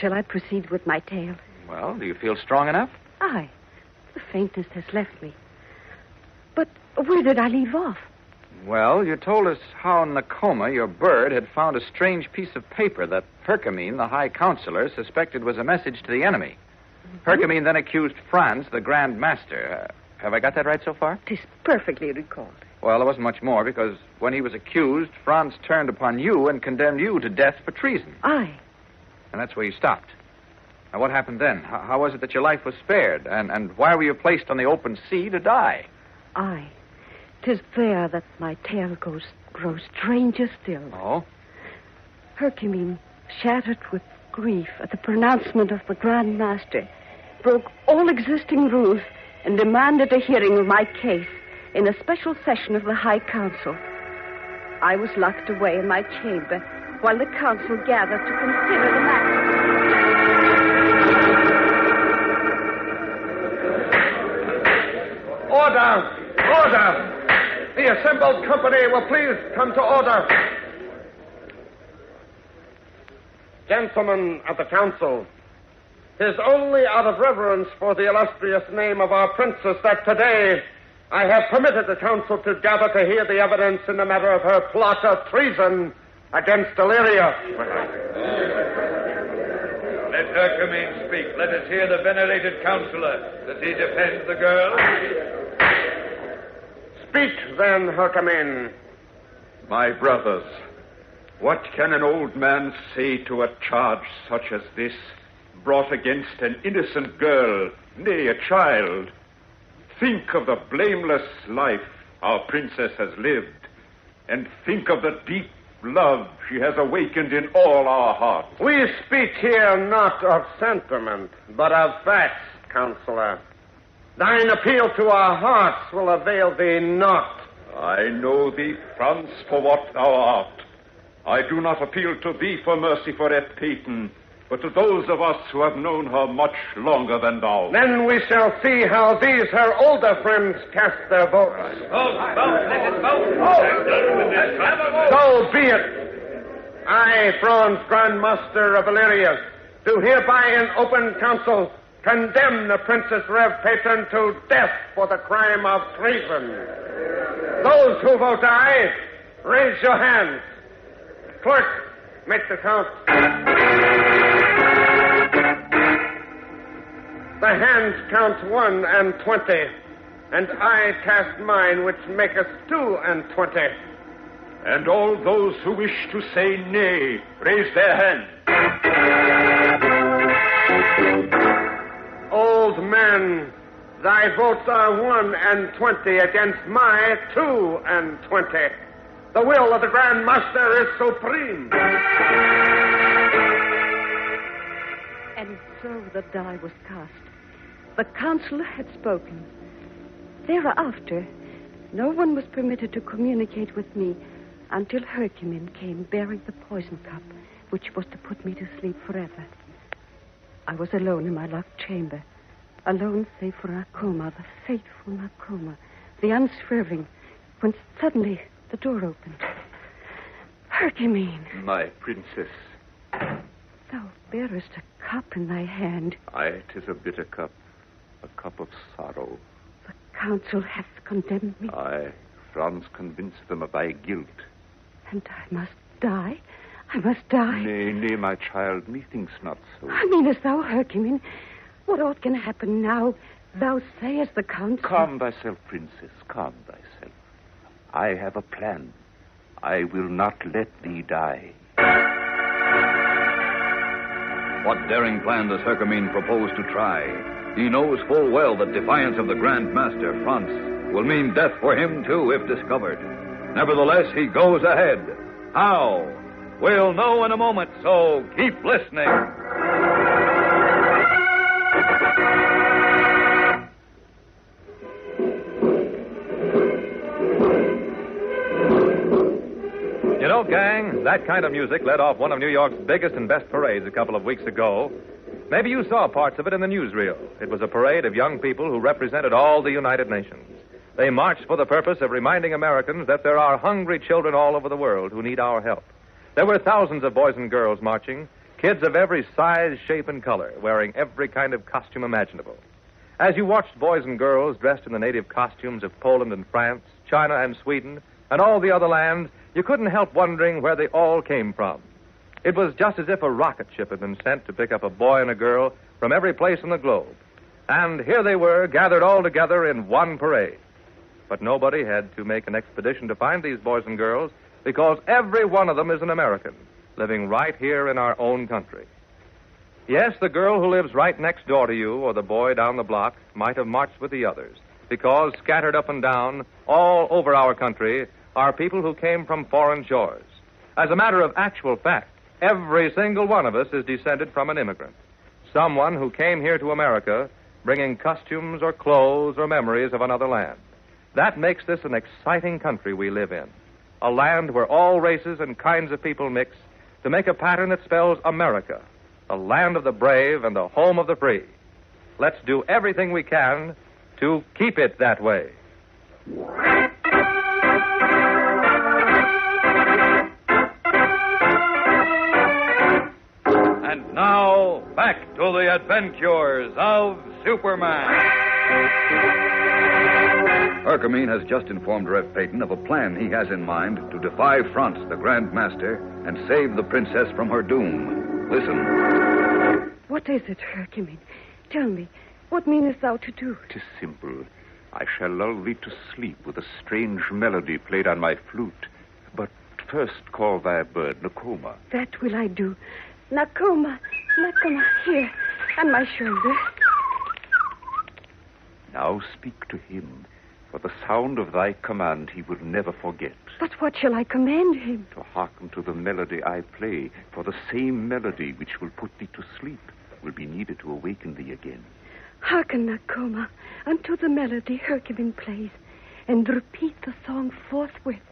[SPEAKER 6] shall I proceed with my tale?
[SPEAKER 15] Well, do you feel strong enough?
[SPEAKER 6] Aye. The faintness has left me. But where did I leave off?
[SPEAKER 15] Well, you told us how in Nakoma your bird had found a strange piece of paper that Herkimer, the High Counselor, suspected was a message to the enemy. Mm-hmm. Herkimer then accused Franz, the Grand Master. Have I got that right so far?
[SPEAKER 6] 'Tis perfectly recalled.
[SPEAKER 15] Well, there wasn't much more, because when he was accused, Franz turned upon you and condemned you to death for treason.
[SPEAKER 6] Aye.
[SPEAKER 15] And that's where you stopped. Now, what happened then? How was it that your life was spared? And why were you placed on the open sea to die?
[SPEAKER 6] Aye. 'Tis there that my tale grows stranger still.
[SPEAKER 15] Oh?
[SPEAKER 6] Herkimer, shattered with grief at the pronouncement of the Grand Master, broke all existing rules and demanded a hearing of my case in a special session of the High Council. I was locked away in my chamber while the council gathered to consider the matter.
[SPEAKER 11] Order! Order! The assembled company will please come to order. Gentlemen of the council, 'Tis only out of reverence for the illustrious name of our princess that today I have permitted the council to gather to hear the evidence in the matter of her plot of treason against Illyria.
[SPEAKER 14] Let Hercumene speak. Let us hear the venerated counselor. Does he defend the girl?
[SPEAKER 11] Speak, then, Hercumene.
[SPEAKER 13] My brothers, what can an old man say to a charge such as this, brought against an innocent girl, nay, a child? Think of the blameless life our princess has lived, and think of the deep love she has awakened in all our hearts.
[SPEAKER 11] We speak here not of sentiment, but of facts, Counselor. Thine appeal to our hearts will avail thee not.
[SPEAKER 13] I know thee, Franz, for what thou art. I do not appeal to thee for mercy for Eth Peyton, but to those of us who have known her much longer than thou.
[SPEAKER 11] Then we shall see how these her older friends cast their votes.
[SPEAKER 14] Vote, let us vote.
[SPEAKER 11] So be it. I, Franz, Grand Master of Illyria, do hereby in open council condemn the Princess Rev Patron to death for the crime of treason. Those who vote aye, raise your hands. Clerk, make the count. The hands count 1 and 20, and I cast mine, which maketh 2 and 20.
[SPEAKER 13] And all those who wish to say nay, raise their hands.
[SPEAKER 11] Old man, thy votes are 1 and 20 against my 2 and 20. The will of the Grand Master is supreme.
[SPEAKER 6] And so the die was cast. The council had spoken. Thereafter, no one was permitted to communicate with me until Hercumene came bearing the poison cup, which was to put me to sleep forever. I was alone in my locked chamber, alone save for Narcoma, the fateful Narcoma, the unswerving, when suddenly the door opened. Hercumene.
[SPEAKER 13] My princess.
[SPEAKER 6] Thou bearest a cup in thy hand.
[SPEAKER 13] Aye, 'tis a bitter cup, a cup of sorrow.
[SPEAKER 6] The council hath condemned me.
[SPEAKER 13] Aye, Franz convinced them of thy guilt.
[SPEAKER 6] And I must die? I must die?
[SPEAKER 13] Nay, nay, my child, methinks not so.
[SPEAKER 6] I meanest thou, Hercumene? What aught can happen now? Thou sayest the council...
[SPEAKER 13] Calm thyself, princess, calm thyself. I have a plan. I will not let thee die.
[SPEAKER 5] What daring plan does Hercumene propose to try? He knows full well that defiance of the Grand Master, Franz, will mean death for him, too, if discovered. Nevertheless, he goes ahead. How? We'll know in a moment, so keep listening.
[SPEAKER 12] You know, gang, that kind of music led off one of New York's biggest and best parades a couple of weeks ago. Maybe you saw parts of it in the newsreel. It was a parade of young people who represented all the United Nations. They marched for the purpose of reminding Americans that there are hungry children all over the world who need our help. There were thousands of boys and girls marching, kids of every size, shape, and color, wearing every kind of costume imaginable. As you watched boys and girls dressed in the native costumes of Poland and France, China and Sweden, and all the other lands, you couldn't help wondering where they all came from. It was just as if a rocket ship had been sent to pick up a boy and a girl from every place in the globe. And here they were, gathered all together in one parade. But nobody had to make an expedition to find these boys and girls, because every one of them is an American, living right here in our own country. Yes, the girl who lives right next door to you, or the boy down the block, might have marched with the others, because scattered up and down, all over our country, are people who came from foreign shores. As a matter of actual fact, every single one of us is descended from an immigrant, someone who came here to America bringing costumes or clothes or memories of another land. That makes this an exciting country we live in, a land where all races and kinds of people mix to make a pattern that spells America, a land of the brave and the home of the free. Let's do everything we can to keep it that way.
[SPEAKER 5] And Now, back to the adventures of Superman. Herkimer has just informed Rev Peyton of a plan he has in mind to defy France, the Grand Master, and save the princess from her doom. Listen.
[SPEAKER 6] What is it, Herkimer? Tell me, what meanest thou to do?
[SPEAKER 16] 'Tis simple. I shall lull thee to sleep with a strange melody played on my flute. But first call thy bird Nakoma.
[SPEAKER 6] That will I do. Nakoma, here, on my shoulder.
[SPEAKER 16] Now speak to him, for the sound of thy command he will never forget.
[SPEAKER 6] But what shall I command him?
[SPEAKER 16] To hearken to the melody I play, for the same melody which will put thee to sleep will be needed to awaken thee again.
[SPEAKER 6] Hearken, Nakoma, unto the melody Herkimer plays, and repeat the song forthwith.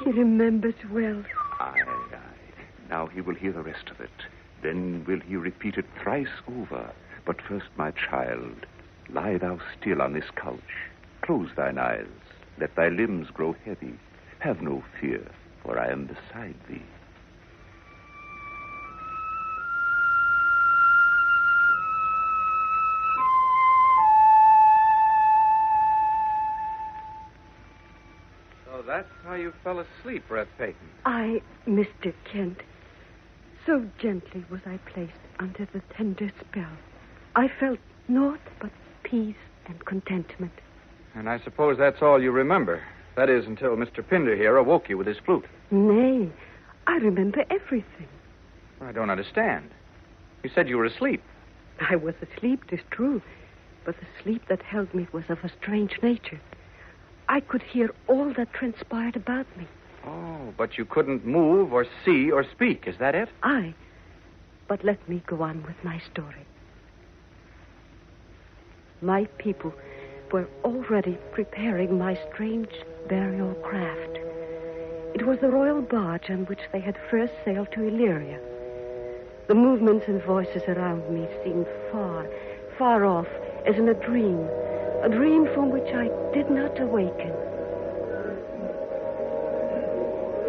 [SPEAKER 6] He remembers well.
[SPEAKER 16] Aye. Now he will hear the rest of it. Then will he repeat it thrice over. But first, my child, lie thou still on this couch. Close thine eyes. Let thy limbs grow heavy. Have no fear, for I am beside thee.
[SPEAKER 15] So that's how you fell asleep, Rev Peyton.
[SPEAKER 6] I, Mr. Kent, so gently was I placed under the tender spell. I felt naught but peace and contentment.
[SPEAKER 15] And I suppose that's all you remember. That is, until Mr. Pinder here awoke you with his flute.
[SPEAKER 6] Nay, I remember everything.
[SPEAKER 15] I don't understand. You said you were asleep.
[SPEAKER 6] I was asleep, 'tis true, but the sleep that held me was of a strange nature. I could hear all that transpired about me.
[SPEAKER 15] Oh, but you couldn't move or see or speak. Is that it?
[SPEAKER 6] Aye. But let me go on with my story. My people were already preparing my strange burial craft. It was the royal barge on which they had first sailed to Illyria. The movements and voices around me seemed far, far off, as in a dream from which I did not awaken.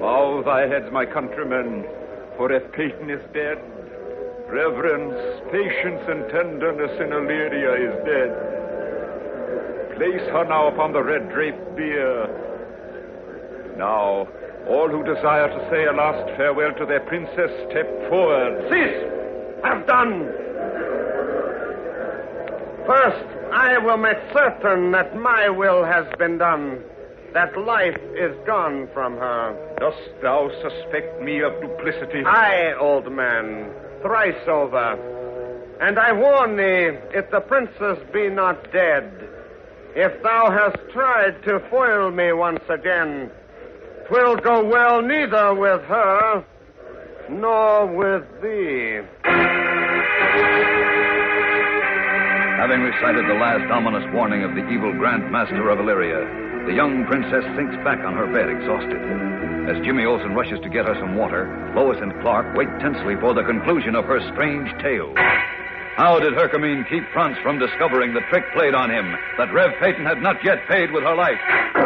[SPEAKER 17] Bow thy heads, my countrymen, for if Peyton is dead, reverence, patience, and tenderness in Illyria is dead. Place her now upon the red-draped bier. Now, all who desire to say a last farewell to their princess, step forward.
[SPEAKER 11] Cease! Have done! First, I will make certain that my will has been done, that life is gone from her.
[SPEAKER 17] Dost thou suspect me of duplicity?
[SPEAKER 11] Aye, old man, thrice over. And I warn thee, if the princess be not dead, if thou hast tried to foil me once again, 'twill go well neither with her nor with thee.
[SPEAKER 5] Having recited the last ominous warning of the evil Grand Master of Illyria, the young princess sinks back on her bed, exhausted. As Jimmy Olsen rushes to get her some water, Lois and Clark wait tensely for the conclusion of her strange tale. How did Herkimer keep France from discovering the trick played on him that Rev Peyton had not yet paid with her life?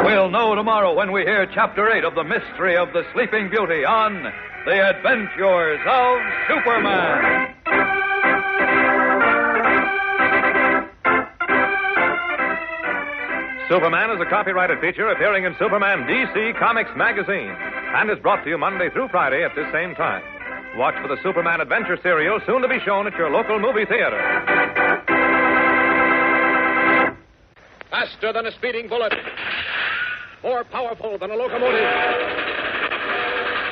[SPEAKER 5] We'll know tomorrow when we hear Chapter 8 of The Mystery of the Sleeping Beauty on The Adventures of Superman.
[SPEAKER 12] Superman is a copyrighted feature appearing in Superman DC Comics magazine and is brought to you Monday through Friday at this same time. Watch for the Superman Adventure serial soon to be shown at your local movie theater.
[SPEAKER 18] Faster than a speeding bullet. More powerful than a locomotive.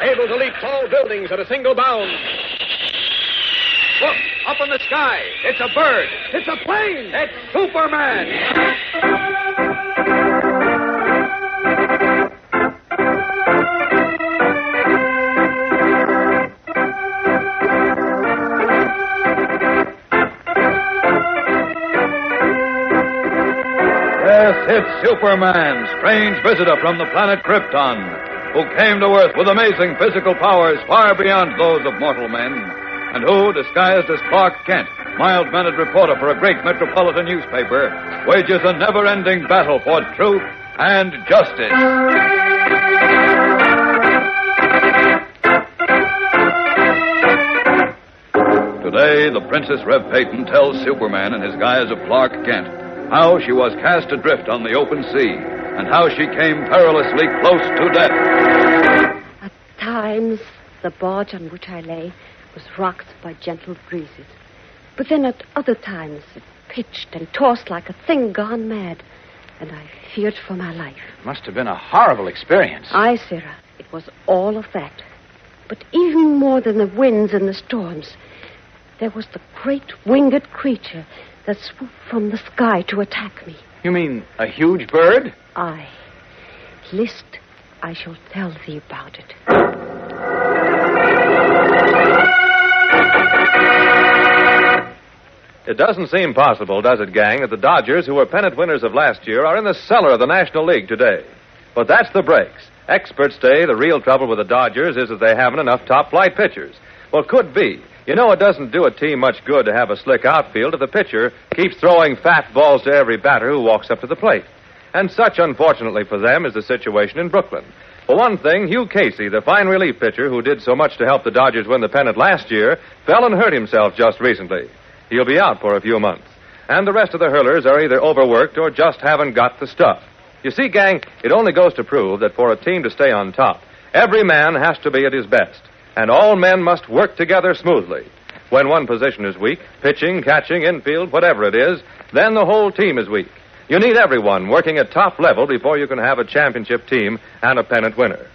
[SPEAKER 18] Able to leap tall buildings at a single bound. Look, up in the sky. It's a bird. It's a plane. It's Superman.
[SPEAKER 11] It's
[SPEAKER 5] Superman, strange visitor from the planet Krypton, who came to Earth with amazing physical powers far beyond those of mortal men, and who, disguised as Clark Kent, mild-mannered reporter for a great metropolitan newspaper, wages a never-ending battle for truth and justice. Today, the Princess Rev Peyton tells Superman in his guise of Clark Kent how she was cast adrift on the open sea and how she came perilously close to death.
[SPEAKER 6] At times, the barge on which I lay was rocked by gentle breezes. But then at other times, it pitched and tossed like a thing gone mad, and I feared for my life.
[SPEAKER 15] Must have been a horrible experience.
[SPEAKER 6] Aye, Sarah, it was all of that. But even more than the winds and the storms, there was the great winged creature that swooped from the sky to attack me.
[SPEAKER 15] You mean a huge bird?
[SPEAKER 6] Aye. List, I shall tell thee about it.
[SPEAKER 12] It doesn't seem possible, does it, gang, that the Dodgers, who were pennant winners of last year, are in the cellar of the National League today. But that's the breaks. Experts say the real trouble with the Dodgers is that they haven't enough top-flight pitchers. Well, could be. You know, it doesn't do a team much good to have a slick outfield if the pitcher keeps throwing fat balls to every batter who walks up to the plate. And such, unfortunately for them, is the situation in Brooklyn. For one thing, Hugh Casey, the fine relief pitcher who did so much to help the Dodgers win the pennant last year, fell and hurt himself just recently. He'll be out for a few months. And the rest of the hurlers are either overworked or just haven't got the stuff. You see, gang, it only goes to prove that for a team to stay on top, every man has to be at his best. And all men must work together smoothly. When one position is weak, pitching, catching, infield, whatever it is, then the whole team is weak. You need everyone working at top level before you can have a championship team and a pennant winner.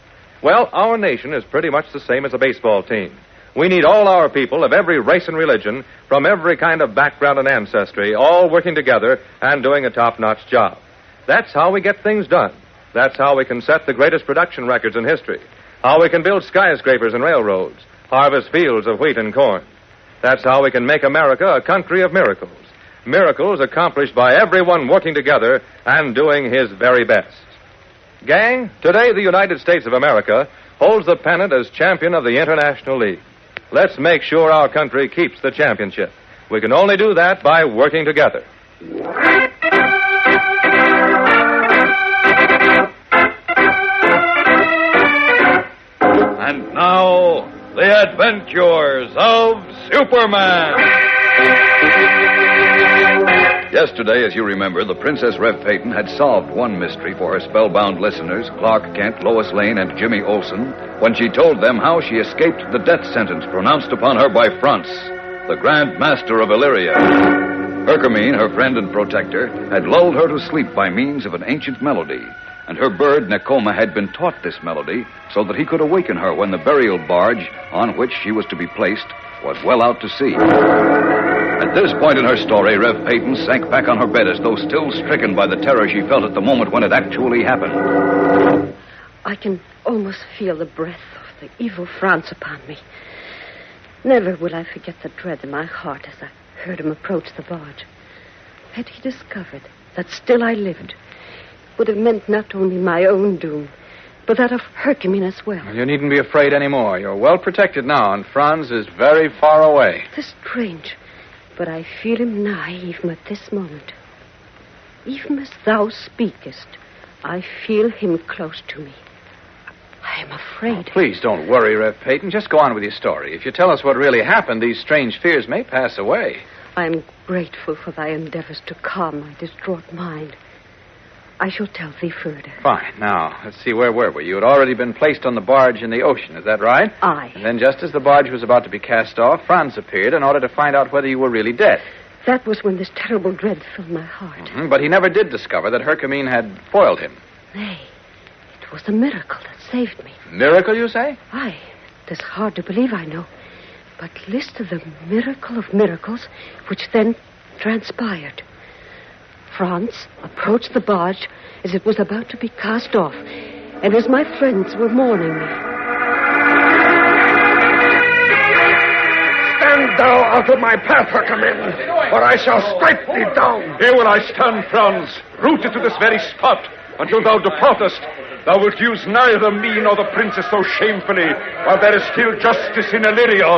[SPEAKER 12] Well, our nation is pretty much the same as a baseball team. We need all our people of every race and religion, from every kind of background and ancestry, all working together and doing a top-notch job. That's how we get things done. That's how we can set the greatest production records in history. How we can build skyscrapers and railroads, harvest fields of wheat and corn. That's how we can make America a country of miracles. Miracles accomplished by everyone working together and doing his very best. Gang, today the United States of America holds the pennant as champion of the International League. Let's make sure our country keeps the championship. We can only do that by working together.
[SPEAKER 5] And now, the adventures of Superman. Yesterday, as you remember, the Princess Rev Peyton had solved one mystery for her spellbound listeners, Clark Kent, Lois Lane, and Jimmy Olsen, when she told them how she escaped the death sentence pronounced upon her by Franz, the Grand Master of Illyria. Hercamine, her friend and protector, had lulled her to sleep by means of an ancient melody, and her bird, Nakoma, had been taught this melody so that he could awaken her when the burial barge on which she was to be placed was well out to sea. At this point in her story, Rev Peyton sank back on her bed as though still stricken by the terror she felt at the moment when it actually happened.
[SPEAKER 6] I can almost feel the breath of the evil Franz upon me. Never will I forget the dread in my heart as I heard him approach the barge. Had he discovered that still I lived, would have meant not only my own doom, but that of Hercamine as well.
[SPEAKER 15] You needn't be afraid anymore. You're well protected now, and Franz is very far away.
[SPEAKER 6] It is strange, but I feel him nigh even at this moment. Even as thou speakest, I feel him close to me. I am afraid.
[SPEAKER 15] Oh, please don't worry, Rev Peyton. Just go on with your story. If you tell us what really happened, these strange fears may pass away.
[SPEAKER 6] I am grateful for thy endeavors to calm my distraught mind. I shall tell thee further.
[SPEAKER 15] Fine. Now, let's see, where were we? You had already been placed on the barge in the ocean, is that right?
[SPEAKER 6] Aye.
[SPEAKER 15] And then just as the barge was about to be cast off, Franz appeared in order to find out whether you were really dead.
[SPEAKER 6] That was when this terrible dread filled my heart.
[SPEAKER 15] Mm-hmm. But he never did discover that Hercamine had foiled him.
[SPEAKER 6] Nay, it was a miracle that saved me.
[SPEAKER 15] Miracle, you say?
[SPEAKER 6] Aye. It is hard to believe, I know. But listen to the miracle of miracles which then transpired. Franz approached the barge as it was about to be cast off, and as my friends were mourning me.
[SPEAKER 11] Stand Get thou out of my path, Herkimer, or I shall strike thee down.
[SPEAKER 13] Here will I stand, Franz, rooted to this very spot, until thou departest. Thou wilt use neither me nor the princess so shamefully, while there is still justice in Illyria.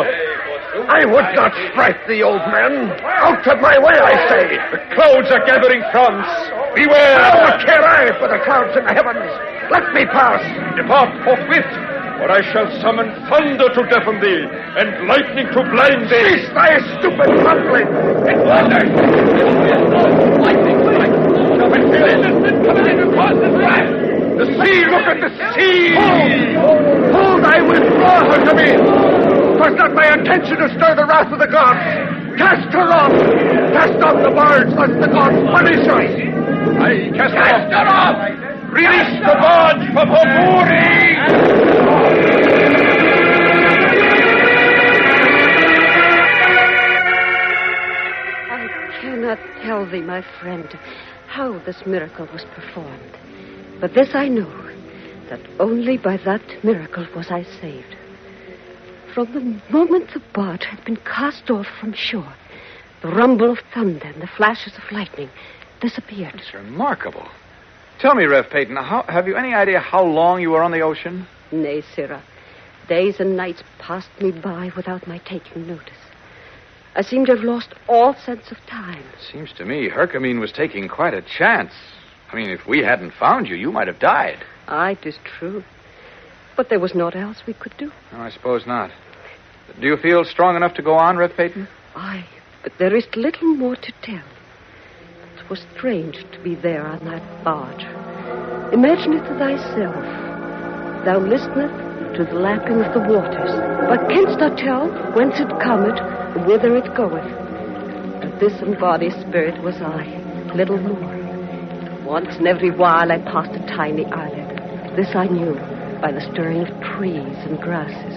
[SPEAKER 11] I would not strike thee, old man. Out of my way, I say.
[SPEAKER 13] The clouds are gathering, Franz. Beware!
[SPEAKER 11] What care I for the clouds in the heavens? Let me pass.
[SPEAKER 13] Depart forthwith, or I shall summon thunder to deafen thee, and lightning to blind thee.
[SPEAKER 11] Cease thy stupid mumbling.
[SPEAKER 13] It's thunder! Lightning! Coming in across the track! The sea! Look at the sea!
[SPEAKER 11] Hold! I withdraw her to me! 'Twas not my intention to stir the wrath of the gods. Cast her off! Cast off the barge, lest the gods punish us!
[SPEAKER 13] I cast her off! Release the barge from her mooring!
[SPEAKER 6] I cannot tell thee, my friend, how this miracle was performed. But this I know, that only by that miracle was I saved. From the moment the barge had been cast off from shore, the rumble of thunder and the flashes of lightning disappeared.
[SPEAKER 15] It's remarkable. Tell me, Rev Peyton, have you any idea how long you were on the ocean?
[SPEAKER 6] Nay, Sirrah. Days and nights passed me by without my taking notice. I seemed to have lost all sense of time.
[SPEAKER 15] Seems to me Herkimer was taking quite a chance. I mean, if we hadn't found you, you might have died.
[SPEAKER 6] Aye, 'tis true. But there was naught else we could do.
[SPEAKER 15] No, I suppose not. Do you feel strong enough to go on, Rev Peyton?
[SPEAKER 6] Aye, but there is little more to tell. It was strange to be there on that barge. Imagine it to thyself. Thou listenest to the lapping of the waters, but canst not tell whence it cometh, or whither it goeth. And this embodied spirit was I, little more. Once in every while I passed a tiny islet. This I knew by the stirring of trees and grasses.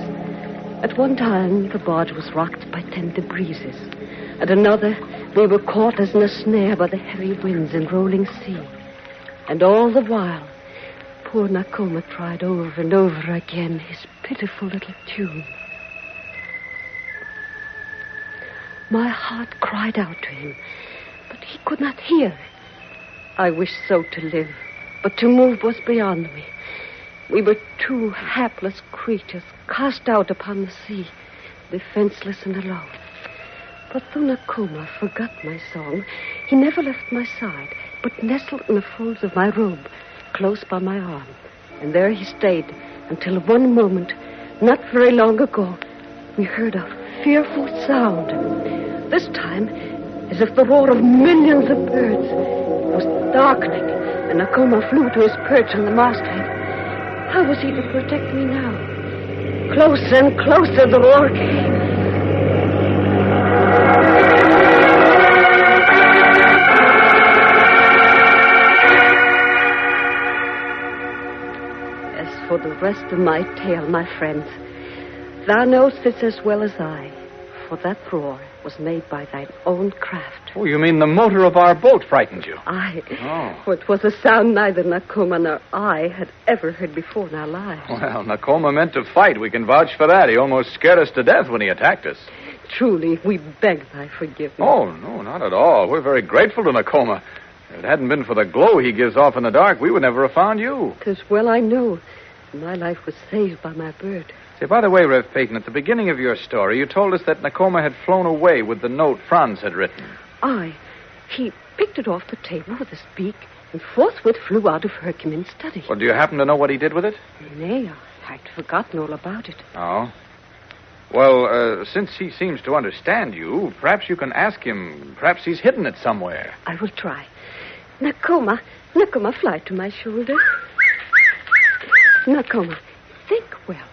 [SPEAKER 6] At one time, the barge was rocked by tender breezes. At another, we were caught as in a snare by the heavy winds and rolling sea. And all the while, poor Nakoma tried over and over again his pitiful little tune. My heart cried out to him, but he could not hear. I wished so to live, but to move was beyond me. We were two hapless creatures cast out upon the sea, defenseless and alone. But though Nakoma forgot my song, he never left my side, but nestled in the folds of my robe, close by my arm. And there he stayed until one moment, not very long ago, we heard a fearful sound. This time, as if the roar of millions of birds. It was darkening, and Nakoma flew to his perch on the masthead. How was he to protect me now? Closer and closer the roar came. As for the rest of my tale, my friends, thou knowest this as well as I, for that roar was made by thine own craft.
[SPEAKER 15] Oh, you mean the motor of our boat frightened you?
[SPEAKER 6] Aye.
[SPEAKER 15] Oh.
[SPEAKER 6] For it was a sound neither Nakoma nor I had ever heard before in our lives.
[SPEAKER 15] Well, Nakoma meant to fight. We can vouch for that. He almost scared us to death when he attacked us.
[SPEAKER 6] Truly, we beg thy forgiveness.
[SPEAKER 15] Oh, no, not at all. We're very grateful to Nakoma. If it hadn't been for the glow he gives off in the dark, we would never have found you.
[SPEAKER 6] 'Tis well I know. My life was saved by my bird.
[SPEAKER 15] Say, by the way, Rev Peyton, at the beginning of your story, you told us that Nakoma had flown away with the note Franz had written.
[SPEAKER 6] Aye. He picked it off the table with his beak and forthwith flew out of Herkimer's study.
[SPEAKER 15] Well, do you happen to know what he did with it?
[SPEAKER 6] Nay, I'd forgotten all about it.
[SPEAKER 15] Oh? Well, since he seems to understand you, perhaps you can ask him. Perhaps he's hidden it somewhere.
[SPEAKER 6] I will try. Nakoma, fly to my shoulder. Nakoma, think well.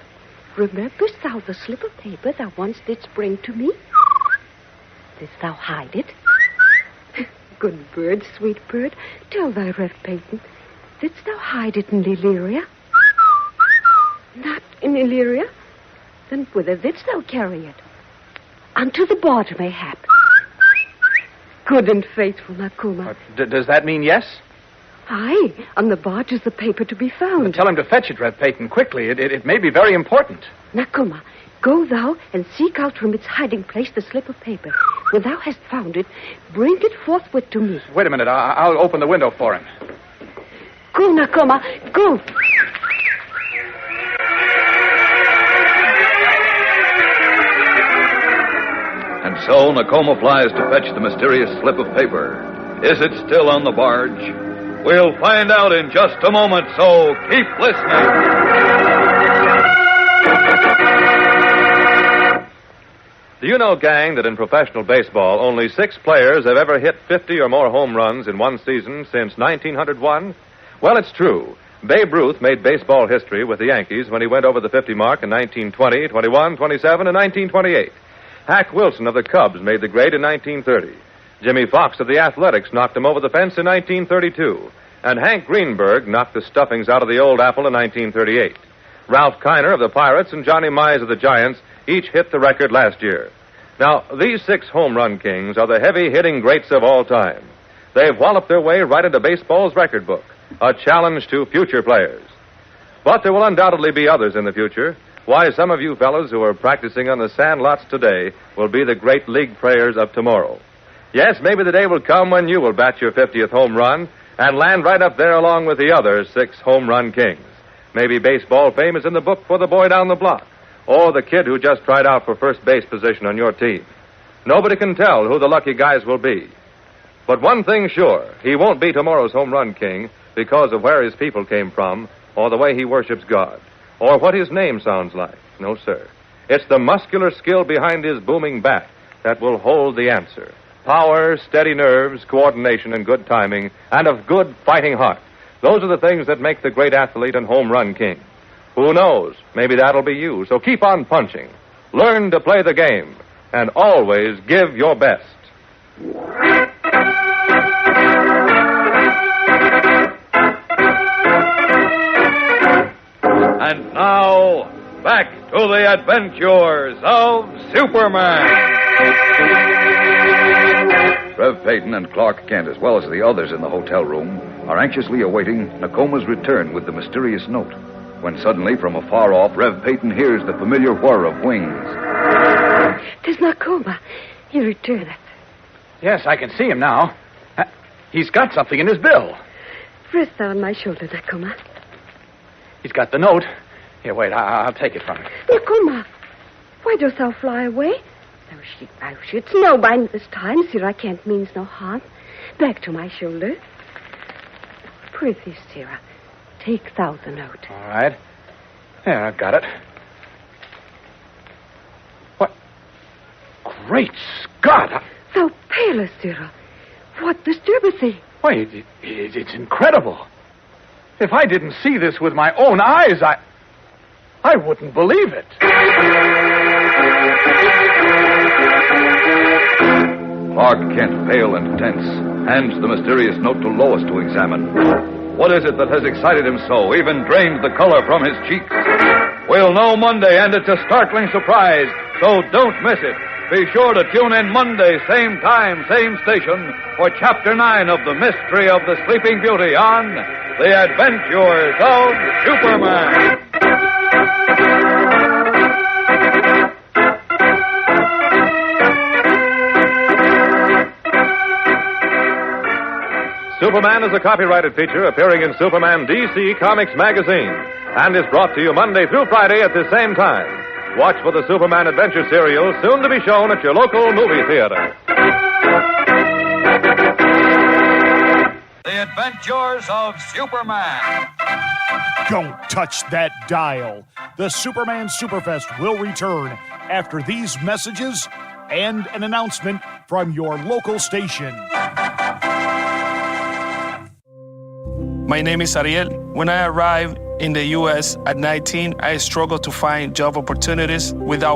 [SPEAKER 6] Rememberest thou the slip of paper thou once didst bring to me? Didst thou hide it? Good bird, sweet bird, tell thy Rev Peyton. Didst thou hide it in Illyria? Not in Illyria? Then whither didst thou carry it? Unto the barge, mayhap. Good and faithful Nakoma.
[SPEAKER 15] Does that mean yes?
[SPEAKER 6] Aye, on the barge is the paper to be found.
[SPEAKER 15] Tell him to fetch it, Rev Peyton, quickly. It may be very important.
[SPEAKER 6] Nakoma, Go thou and seek out from its hiding place the slip of paper. When thou hast found it, bring it forthwith to me.
[SPEAKER 15] Wait a minute. I'll open the window for him.
[SPEAKER 6] Go, Nakoma, go.
[SPEAKER 5] And so Nakoma flies to fetch the mysterious slip of paper. Is it still on the barge? We'll find out in just a moment, so keep listening.
[SPEAKER 12] Do you know, gang, that in professional baseball, only 6 players have ever hit 50 or more home runs in one season since 1901? Well, it's true. Babe Ruth made baseball history with the Yankees when he went over the 50 mark in 1920, 21, 27, and 1928. Hack Wilson of the Cubs made the grade in 1930. Jimmy Fox of the Athletics knocked him over the fence in 1932. And Hank Greenberg knocked the stuffings out of the Old Apple in 1938. Ralph Kiner of the Pirates and Johnny Mize of the Giants each hit the record last year. Now, these 6 home run kings are the heavy-hitting greats of all time. They've walloped their way right into baseball's record book, a challenge to future players. But there will undoubtedly be others in the future. Why, some of you fellows who are practicing on the sandlots today will be the great league players of tomorrow. Yes, maybe the day will come when you will bat your 50th home run and land right up there along with the other 6 home run kings. Maybe baseball fame is in the book for the boy down the block, or the kid who just tried out for first base position on your team. Nobody can tell who the lucky guys will be. But one thing's sure, he won't be tomorrow's home run king because of where his people came from, or the way he worships God, or what his name sounds like. No, sir. It's the muscular skill behind his booming bat that will hold the answer. Power, steady nerves, coordination, and good timing, and a good fighting heart. Those are the things that make the great athlete and home run king. Who knows? Maybe that'll be you. So keep on punching. Learn to play the game. And always give your best.
[SPEAKER 5] And now, back to the adventures of Superman. Rev Peyton and Clark Kent, as well as the others in the hotel room, are anxiously awaiting Nakoma's return with the mysterious note. When suddenly, from afar off, Rev Peyton hears the familiar whir of wings.
[SPEAKER 6] 'Tis Nakoma. He returneth.
[SPEAKER 15] Yes, I can see him now. He's got something in his bill.
[SPEAKER 6] Rest thou on my shoulder, Nakoma.
[SPEAKER 15] He's got the note. Here, wait, I'll take it from him.
[SPEAKER 6] Nakoma, why dost thou fly away? Thou shouldst know by this time, Sarah Kent means no harm. Back to my shoulder. Prithee, Sarah, take thou the note.
[SPEAKER 15] All right. Yeah, I've got it. What? Great Scott!
[SPEAKER 6] Thou palest, Sarah. What disturbeth thee?
[SPEAKER 15] Why, it's incredible. If I didn't see this with my own eyes, I wouldn't believe it.
[SPEAKER 5] Clark Kent, pale and tense, hands the mysterious note to Lois to examine. What is it that has excited him so, even drained the color from his cheeks? We'll know Monday, and it's a startling surprise, so don't miss it. Be sure to tune in Monday, same time, same station, for Chapter 9 of The Mystery of the Sleeping Beauty on The Adventures of Superman.
[SPEAKER 12] Superman is a copyrighted feature appearing in Superman DC Comics magazine and is brought to you Monday through Friday at the same time. Watch for the Superman Adventure serial, soon to be shown at your local movie theater.
[SPEAKER 18] The Adventures of Superman.
[SPEAKER 3] Don't touch that dial. The Superman Superfest will return after these messages and an announcement from your local station.
[SPEAKER 19] My name is Ariel. When I arrived in the U.S. at 19, I struggled to find job opportunities without